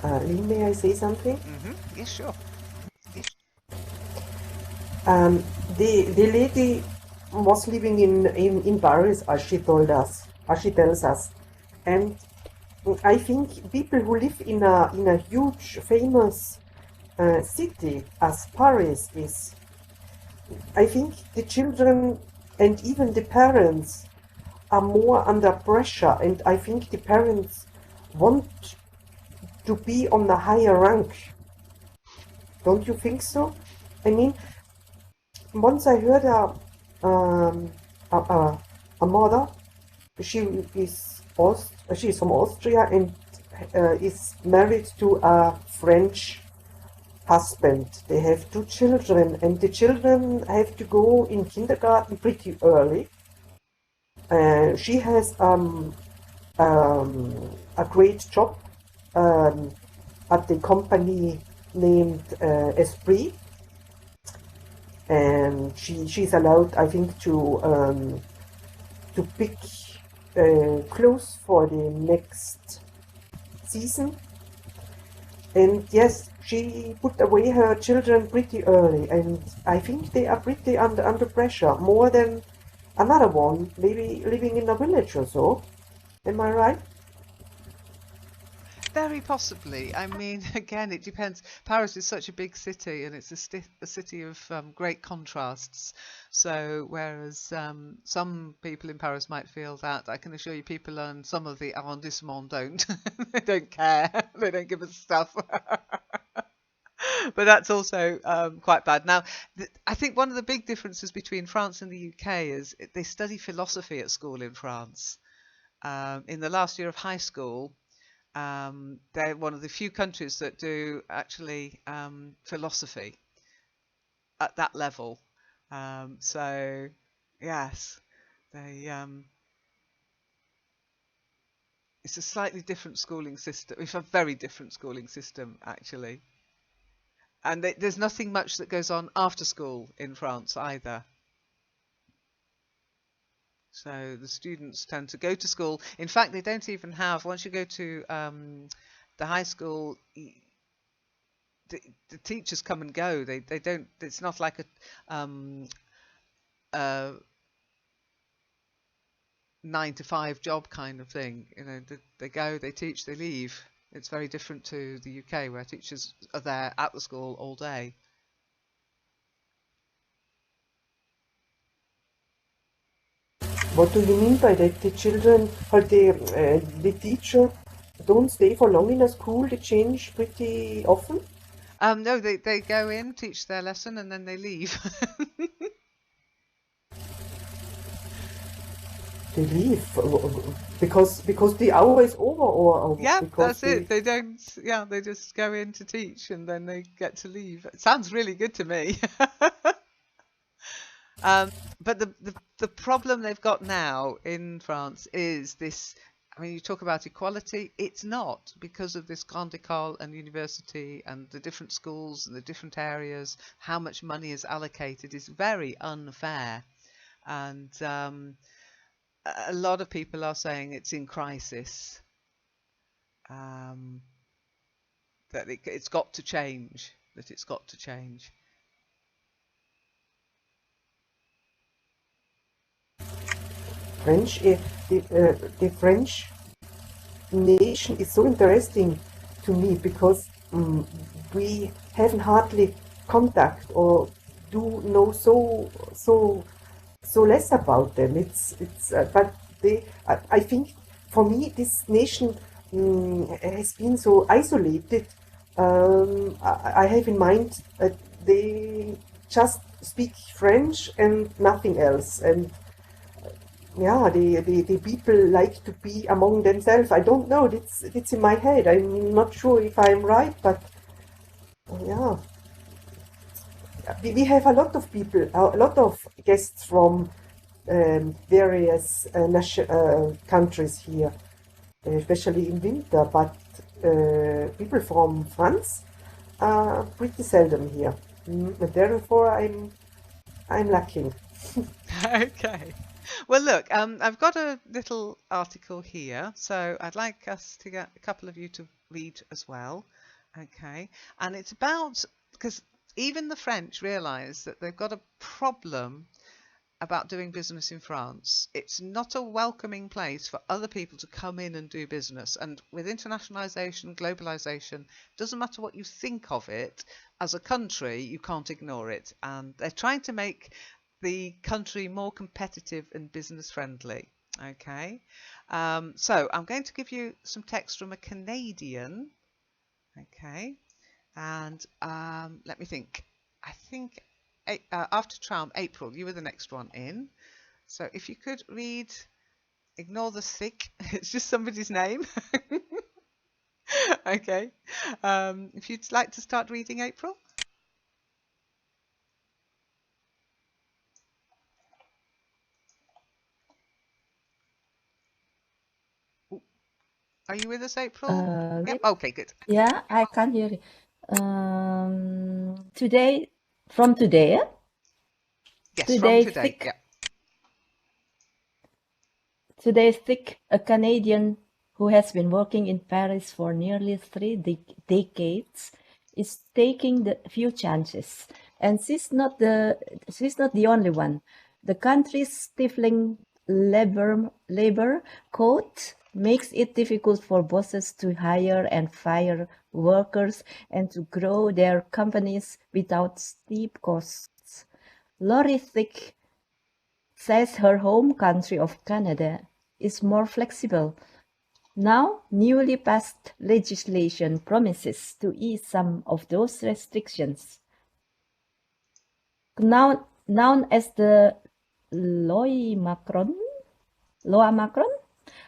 Lynn, may I say something? Yes, sure. Yes. The lady was living in Paris, as she told us, as she tells us, and I think people who live in a huge, famous city as Paris is, I think the children and even the parents are more under pressure, and I think the parents want to be on a higher rank. Don't you think so? I mean, once I heard a mother. She is from Austria and is married to a French husband. They have 2 children, and the children have to go in kindergarten pretty early. She has a great job at the company named Esprit, and she's allowed, I think, to pick clothes for the next season. And yes, she put away her children pretty early, and I think they are pretty under pressure, more than another one, maybe living in a village or so. Am I right? Very possibly. I mean, again, it depends. Paris is such a big city, and it's a city of great contrasts. So, whereas some people in Paris might feel that, I can assure you, people in some of the arrondissements don't. They don't care. They don't give a stuff. But that's also quite bad. Now, I think one of the big differences between France and the UK is they study philosophy at school in France. In the last year of high school, they're one of the few countries that do actually philosophy at that level. So, yes, they it's a slightly different schooling system. It's a very different schooling system, actually. And there's nothing much that goes on after school in France either. So the students tend to go to school. In fact, they don't even have, once you go to the high school, the teachers come and go. They don't, it's not like a 9 to 5 job kind of thing. You know, they go, they teach, they leave. It's very different to the UK, where teachers are there at the school all day. What do you mean by that? The children, or the teacher don't stay for long in a school, they change pretty often? No, they go in, teach their lesson, and then they leave. They leave because the hour is over, or Yeah, because that's they. it. They don't, yeah, they just go in to teach and then they get to leave. It sounds really good to me. But the problem they've got now in France is this. I mean, you talk about equality. It's not, because of this Grande École and university and the different schools and the different areas. How much money is allocated is very unfair, and a lot of people are saying it's in crisis. That it's got to change. That it's got to change. French, the French nation is so interesting to me because we haven't hardly contact or do know so less about them. But I think for me this nation has been so isolated. I have in mind that they just speak French and nothing else, and yeah, the people like to be among themselves. I don't know. It's in my head. I'm not sure if I'm right, but yeah, we have a lot of people, a lot of guests from various countries here, especially in winter. But people from France are pretty seldom here, and therefore I'm lacking. Okay. Well, look, I've got a little article here, so I'd like us to get a couple of you to read as well. Okay. And it's about, because even the French realise that they've got a problem about doing business in France. It's not a welcoming place for other people to come in and do business. And with internationalisation, globalisation, doesn't matter what you think of it, as a country, you can't ignore it. And they're trying to make the country more competitive and business friendly. Okay, so I'm going to give you some text from a Canadian. Okay, and let me think. I think after Traum, April, you were the next one in. So if you could read, ignore the thick, it's just somebody's name. Okay. If you'd like to start reading, April. Ooh, are you with us, April? Yep. Wait. Okay, good. Yeah, I can't hear you. Today, from today, Yes, from today today. thick, Yep. today thick, a Canadian who has been working in Paris for nearly three decades, is taking the few chances, and she's not the only one. The country's stifling labor code makes it difficult for bosses to hire and fire workers and to grow their companies without steep costs. Lori Thick says her home country of Canada is more flexible. Now, newly passed legislation promises to ease some of those restrictions. Known as the Loi Macron,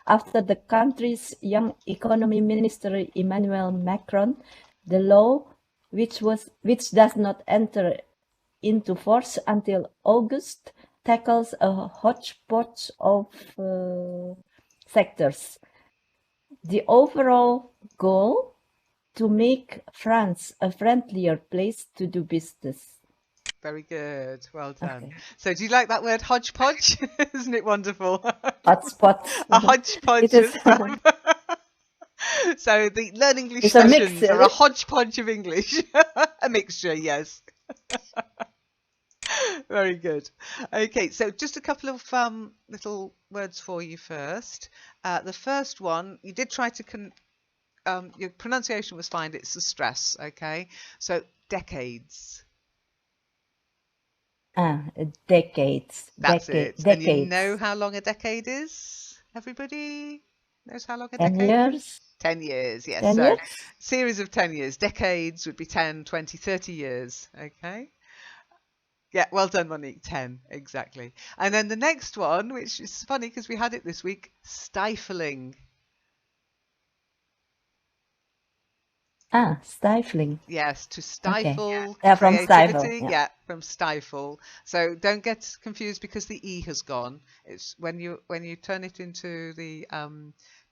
after the country's young economy minister Emmanuel Macron, the law, which does not enter into force until August, tackles a hodgepodge of sectors. The overall goal to make France a friendlier place to do business. Very good. Well done. Okay. So do you like that word hodgepodge? Isn't it wonderful? Hotspots. A hodgepodge It is. of so the Learn English It's a mix. sessions are a hodgepodge of English. A mixture, yes. Very good. Okay, so just a couple of little words for you first. The first one, you did try to your pronunciation was fine. It's the stress. Okay, so decades. Decades. That's it. And you know Decades. how long a decade is? Everybody knows how long a 10 decade is? years. 10 years, yes. 10 So, years. series of 10 years. Decades would be 10, 20, 30 years. Okay. Yeah, well done, Monique. 10, exactly. And then the next one, which is funny because we had it this week, stifling. Stifling. Yes, to Okay. stifle Yeah, from stifle. creativity. Yeah. Yeah, from stifle. So don't get confused because the E has gone. It's when you turn it into the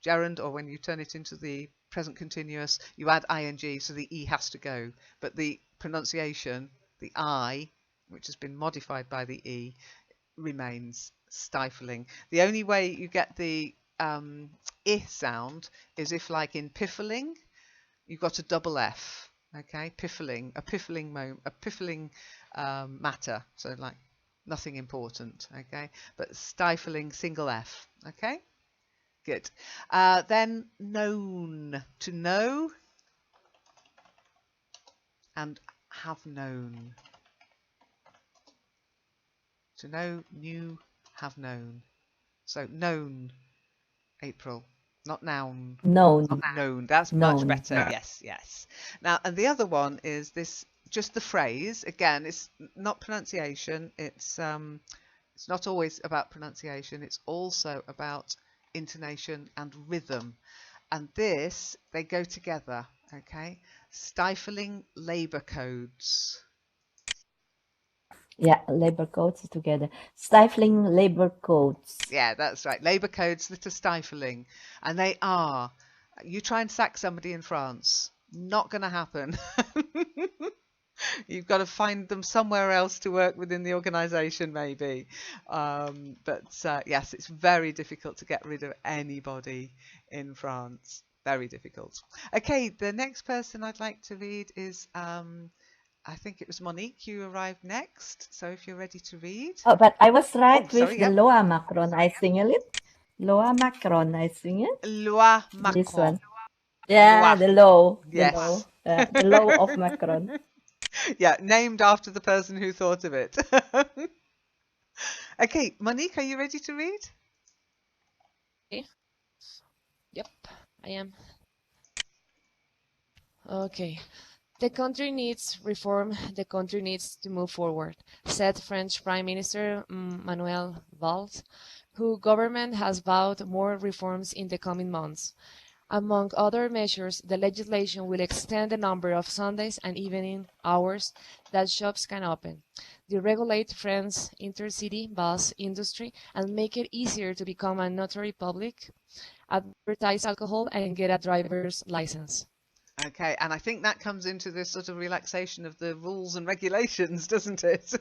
gerund or when you turn it into the present continuous, you add ing, so the E has to go. But the pronunciation, the I, which has been modified by the E, remains stifling. The only way you get the I sound is if, like in piffling, you've got a double F. Okay, piffling, a piffling matter. So like nothing important. Okay, but stifling, single F. Okay, good. Then known, to know and have known. To know, knew, have known. So known, April, not noun. Known. Known. That's much Known. better. Yeah. Yes, yes. Now, and the other one is this, just the phrase. Again, it's not pronunciation. It's It's not always about pronunciation, it's also about intonation and rhythm. And this, they go together, okay? Stifling labour codes. Yeah, labor codes together. Stifling labor codes. Yeah, that's right. Labour codes that are stifling. And they are. You try and sack somebody in France, not going to happen. You've got to find them somewhere else to work within the organisation, maybe. But yes, it's very difficult to get rid of anybody in France. Very difficult. Okay, the next person I'd like to read is, I think it was Monique. You arrived next. So if you're ready to read. Oh, but I was right Oh, sorry, with the yep. Loa Macron. I sing it. Loa Macron. I sing it. Loi This Macron. one. Yeah, Loi. the low. The Yes. low. The low of Macron. Yeah, named after the person who thought of it. Okay, Monique, are you ready to read? Okay. Yep, I am. Okay. The country needs reform. The country needs to move forward, said French Prime Minister Manuel Valls, whose government has vowed more reforms in the coming months. Among other measures, the legislation will extend the number of Sundays and evening hours that shops can open, deregulate France's intercity bus industry, and make it easier to become a notary public, advertise alcohol, and get a driver's license. Okay, and I think that comes into this sort of relaxation of the rules and regulations, doesn't it?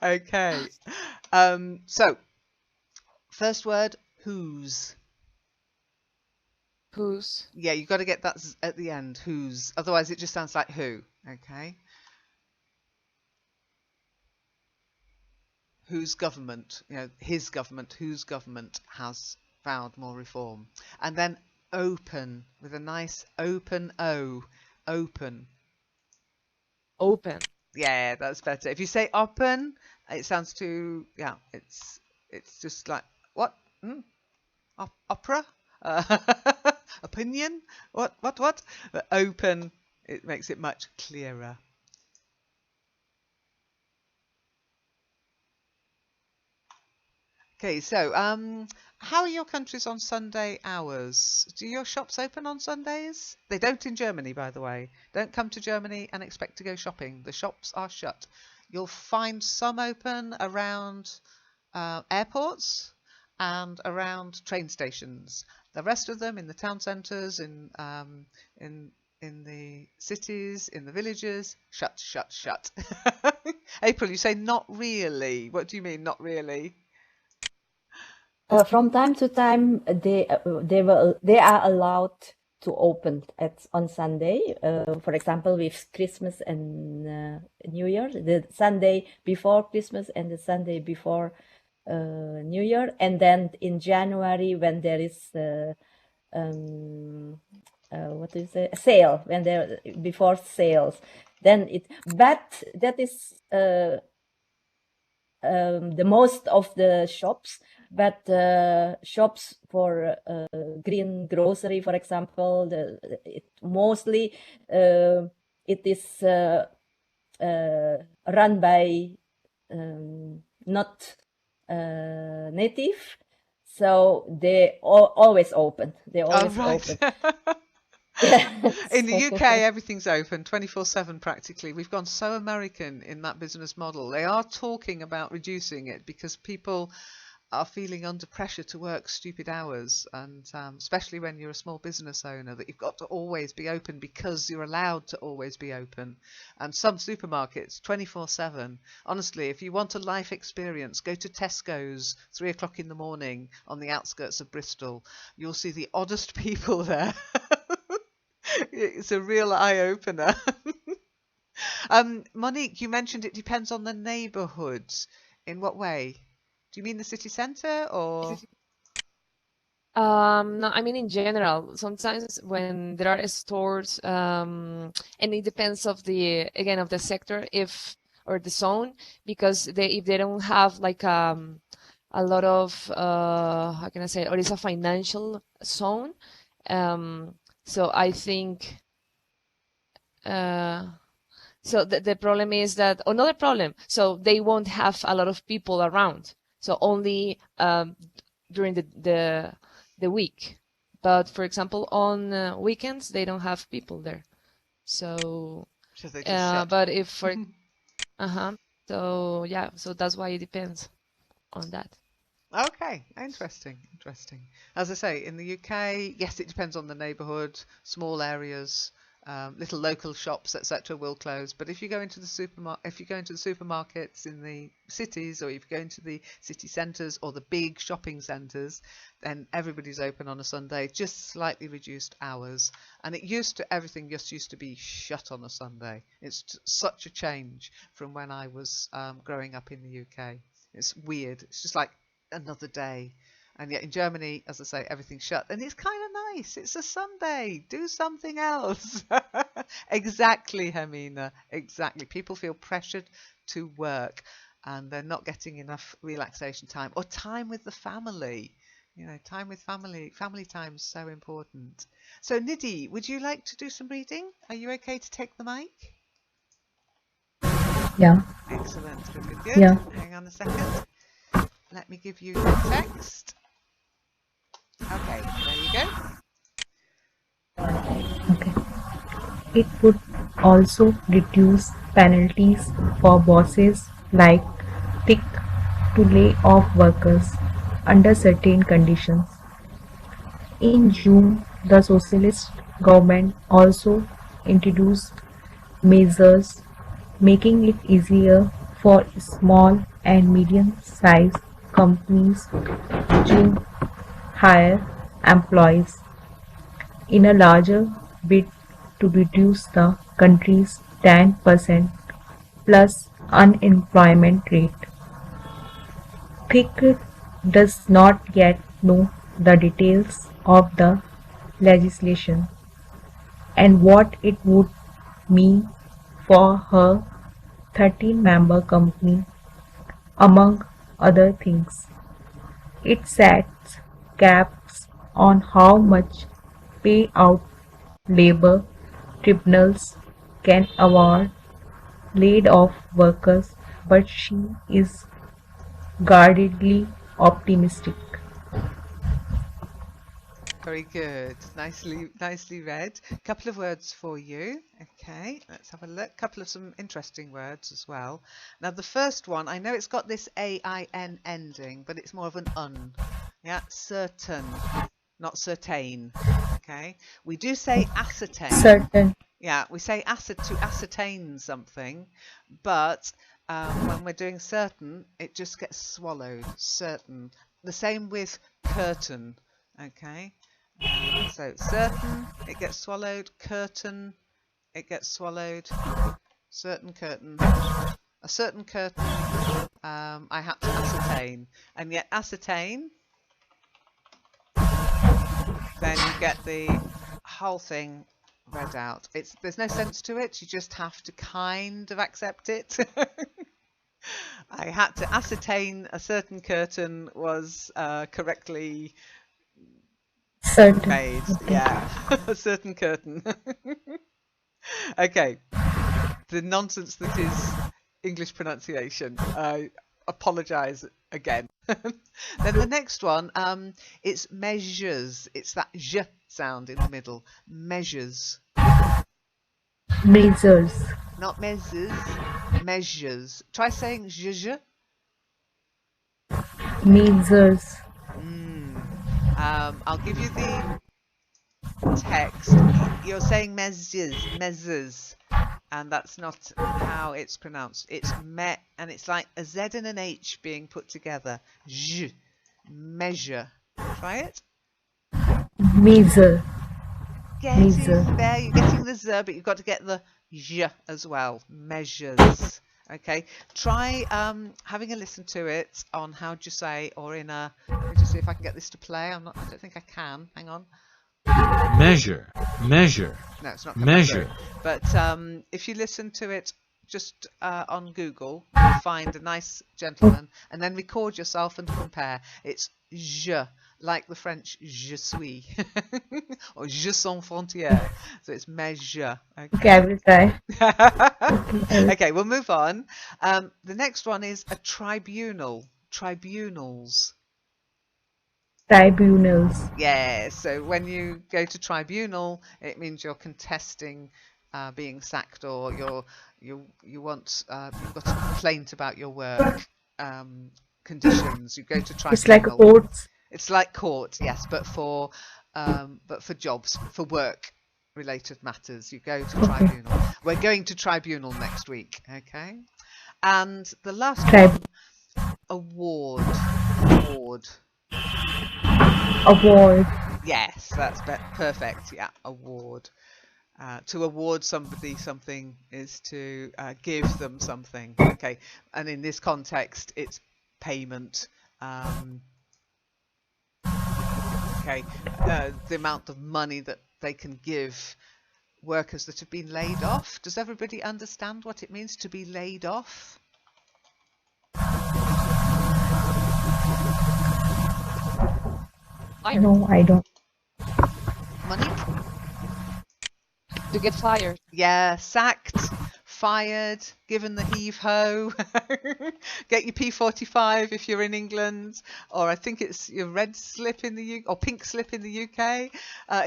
Okay. So, first word, whose. Whose? Yeah, you've got to get that at the end, whose. Otherwise, it just sounds like who. Okay. Whose government, his government, whose government has vowed more reform. And then open with a nice open O. Open. Open. Yeah, that's better. If you say open, it sounds too, yeah, it's just like, what? Opera? Uh, opinion? What? But open, it makes it much clearer. Okay, so how are your countries on Sunday hours? Do your shops open on Sundays? They don't in Germany, by the way. Don't come to Germany and expect to go shopping. The shops are shut. You'll find some open around airports and around train stations. The rest of them in the town centres, in the cities, in the villages, shut, shut, shut. April, you say not really. What do you mean, not really? From time to time, they are allowed to open on Sunday. For example, with Christmas and New Year, the Sunday before Christmas and the Sunday before New Year, and then in January when there is what do you say, a sale, when there before sales, then it. But that is the most of the shops, but shops for green grocery, for example, mostly it is run by not native, so they always open. They Oh, always right. open. Yes. In the UK, everything's open 24/7 practically. We've gone so American in that business model. They are talking about reducing it because people are feeling under pressure to work stupid hours, and especially when you're a small business owner, that you've got to always be open because you're allowed to always be open. And some supermarkets 24/7. Honestly, if you want a life experience, go to Tesco's 3 o'clock in the morning on the outskirts of Bristol. You'll see the oddest people there. It's a real eye-opener. Monique, you mentioned it depends on the neighbourhoods. In what way? Do you mean the city centre or? No, I mean in general. Sometimes when there are stores, and it depends of the sector, if or the zone, because if they don't have like a lot of how can I say, or it's a financial zone, so I think uh So the problem is that another problem. So they won't have a lot of people around. So only during the week. But for example, on weekends they don't have people there. So, So they just shut. but if for so yeah, so that's why it depends on that. Okay, interesting, interesting. As I say, in the UK, yes, it depends on the neighbourhood. Small areas, little local shops, etc., will close. But if you go into the supermarkets in the cities, or if you go into the city centres or the big shopping centres, then everybody's open on a Sunday, just slightly reduced hours. And everything just used to be shut on a Sunday. It's such a change from when I was growing up in the UK. It's weird. It's just like another day. And yet in Germany, as I say, everything's shut. And it's kind of nice. It's a Sunday. Do something else. Exactly, Hermina. Exactly. People feel pressured to work and they're not getting enough relaxation time or time with the family. You know, time with family. Family time is so important. So, Nidhi, would you like to do some reading? Are you okay to take the mic? Yeah, Excellent. Good, good, good. yeah. Hang on a second. Let me give you the text. Okay, there you go. Okay. It would also reduce penalties for bosses like pick to lay off workers under certain conditions. In June, the socialist government also introduced measures making it easier for small and medium-sized companies to hire employees in a larger bid to reduce the country's 10% plus unemployment rate. Thicke does not yet know the details of the legislation and what it would mean for her 13-member company, among other things. It sets caps on how much payout labor tribunals can award laid off workers, but she is guardedly optimistic. Very good. Nicely read. A couple of words for you. Okay, let's have a look. Couple of some interesting words as well. Now, the first one, I know it's got this AIN ending, but it's more of an un. Yeah, certain, not certain. Okay, we do say ascertain. Certain. Yeah, we say to ascertain something, but when we're doing certain, it just gets swallowed. Certain. The same with curtain. Okay. So certain, it gets swallowed. Curtain, it gets swallowed. Certain curtain. A certain curtain, I had to ascertain. And yet ascertain, then you get the whole thing read out. There's no sense to it. You just have to kind of accept it. I had to ascertain a certain curtain was correctly Certain. made. Okay. Yeah, a certain curtain. Okay, the nonsense that is English pronunciation. I apologise again. Then the next one, it's measures. It's that j sound in the middle. Measures. Measures. Not measures, measures. Try saying zh. Measures. I'll give you the text. You're saying measures, and that's not how it's pronounced. It's me, and it's like a Z and an H being put together. Zh, measure. Try it. Measure. Getting there. You're getting the Z, but you've got to get the zh as well. Measures. Okay. Try having a listen to it on how do you say, or in a. Let me just see if I can get this to play. I don't think I can. Hang on. Measure, measure, No, it's not coming measure. through. But if you listen to it just on Google, you'll find a nice gentleman, and then record yourself and compare. It's je, like the French je suis or je sans frontières. So it's mais je. Okay, I Okay. will try. Okay, Okay, we'll move on. The next one is a tribunal. Tribunals. tribunals. Yeah, so when you go to tribunal, it means you're contesting being sacked, or you want you've got a complaint about your work conditions. You go to It's like a tribunal. courts. It's like court, yes, but for jobs, for work related matters. You go to Okay. tribunal. We're going to tribunal next week, okay? And the last Trib one, award. Award. award. Yes, that's perfect. Yeah, award. To award somebody something is to give them something. Okay, and in this context, it's payment. Okay, the amount of money that they can give workers that have been laid off. Does everybody understand what it means to be laid off? Fired. No, I don't. Monique? To get fired. Yeah, sacked, fired, given the heave ho. Get your P45 if you're in England, or I think it's your red slip in the UK, or pink slip in the UK,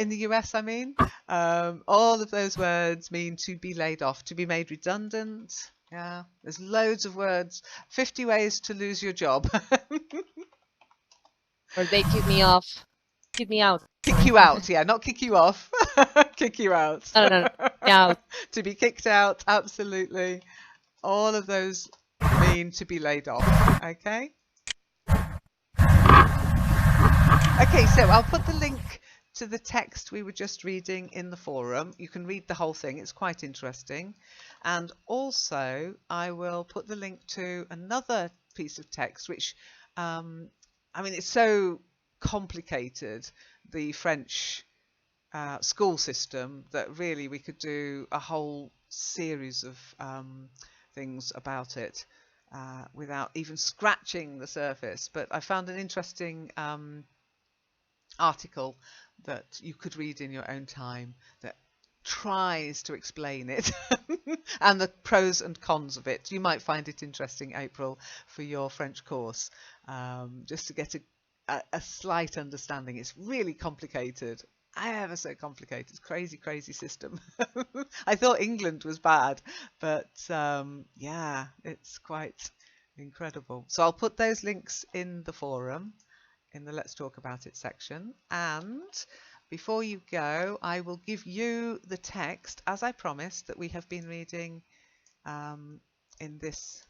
in the US, I mean. All of those words mean to be laid off, to be made redundant. Yeah, there's loads of words. 50 ways to lose your job. Or they kick me off. Kick me out. Kick Sorry. you out, yeah, not kick you off. Kick you out. No, no, no. Kick me out. To be kicked out, absolutely. All of those mean to be laid off. Okay. Okay, so I'll put the link to the text we were just reading in the forum. You can read the whole thing, it's quite interesting. And also, I will put the link to another piece of text, which, I mean, it's so complicated, the French school system, that really we could do a whole series of things about it without even scratching the surface. But I found an interesting article that you could read in your own time that tries to explain it and the pros and cons of it. You might find it interesting, April, for your French course, just to get a slight understanding. It's really complicated, ever so complicated, crazy, crazy system. I thought England was bad, but yeah, it's quite incredible. So I'll put those links in the forum, in the Let's Talk About It section. And before you go, I will give you the text, as I promised, that we have been reading in this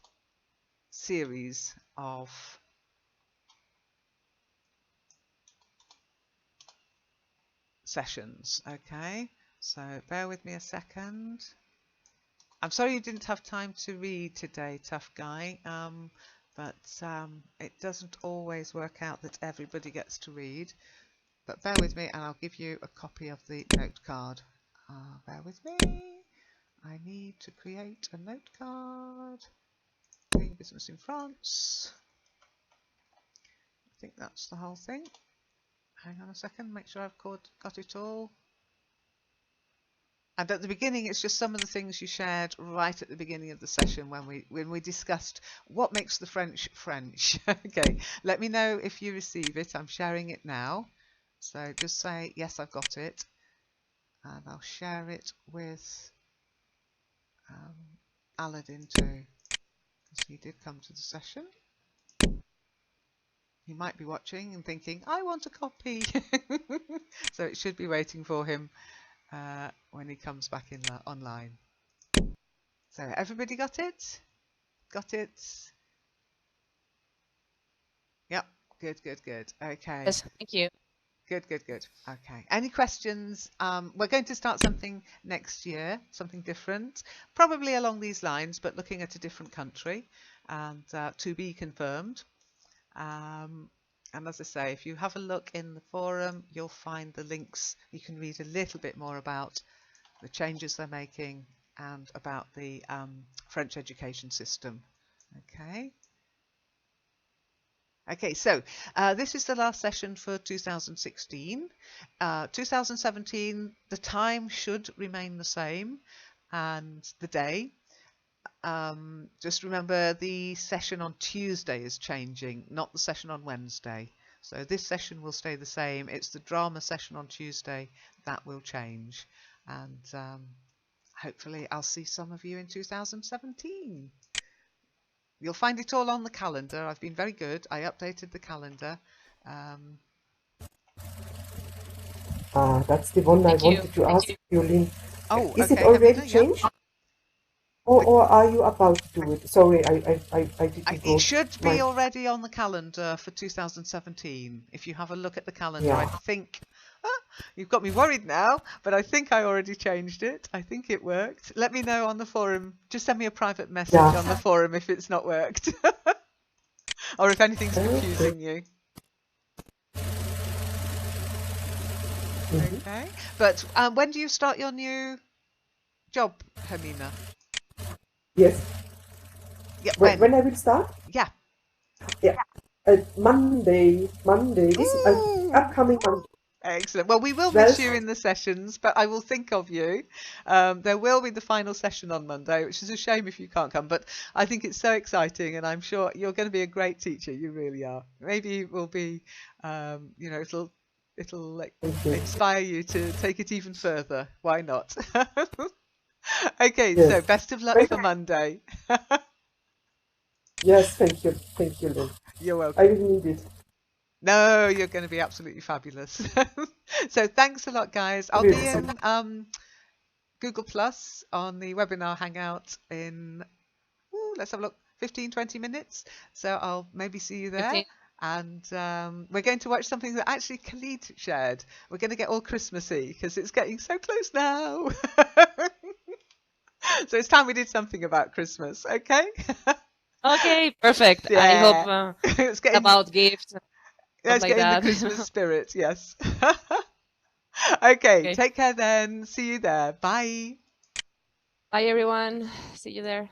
series of sessions. Okay, so bear with me a second. I'm sorry you didn't have time to read today, tough guy, but it doesn't always work out that everybody gets to read. But bear with me and I'll give you a copy of the note card. Bear with me. I need to create a note card. Doing business in France. I think that's the whole thing. Hang on a second, make sure I've got it all. And at the beginning, it's just some of the things you shared right at the beginning of the session when we discussed what makes the French French. Okay, let me know if you receive it. I'm sharing it now. So just say, yes, I've got it. And I'll share it with Aladdin too, because he did come to the session. He might be watching and thinking, I want a copy. So it should be waiting for him when he comes back in online. So everybody got it? Got it? Yep. Good, good, good. Okay. Yes, thank you. Good, good, good. Okay. Any questions? We're going to start something next year, something different, probably along these lines, but looking at a different country, and to be confirmed. And as I say, if you have a look in the forum, you'll find the links. You can read a little bit more about the changes they're making and about the French education system. Okay. Okay, so this is the last session for 2016. 2017, the time should remain the same and the day. Just remember the session on Tuesday is changing, not the session on Wednesday. So this session will stay the same. It's the drama session on Tuesday that will change. And hopefully I'll see some of you in 2017. You'll find it all on the calendar. I've been very good. I updated the calendar. That's the one I Thank you. wanted to ask you, Lynn. Oh, Is it okay, already Hermina, yeah. changed? Or are you about to do it? Sorry, I didn't go It should be my already on the calendar for 2017. If you have a look at the calendar, I yeah. think you've got me worried now, but I think I already changed it. I think it worked. Let me know on the forum. Just send me a private message on the Yeah. forum if it's not worked or if anything's Okay. confusing you. Mhm. Okay. But when do you start your new job, Hermina? Yes. Yeah, When I will start? Yeah. Yeah. Monday. This Ooh. upcoming Monday. Excellent. Well, we will miss 12th. you in the sessions, but I will think of you. There will be the final session on Monday, which is a shame if you can't come, but I think it's so exciting, and I'm sure you're going to be a great teacher. You really are. Maybe it will be, it'll like Thank you. inspire you to take it even further. Why not? Okay, so Yes. best of luck Thank, for Monday. yes, thank you. Thank you, Lynn. You're I welcome. will need it. No, you're going to be absolutely fabulous. So thanks a lot, guys. I I'll will be see. in Google Plus on the webinar hangout in, let's have a look, 15, 20 minutes. So I'll maybe see you there. 15. And we're going to watch something that actually Khalid shared. We're going to get all Christmassy because it's getting so close now. So it's time we did something about Christmas, okay? Okay, perfect. I hope Yeah. It's getting, about gifts, stuff let's like get in the that. Christmas spirit, yes. Okay, Okay. take care then. See you there. Bye. Bye, everyone. See you there.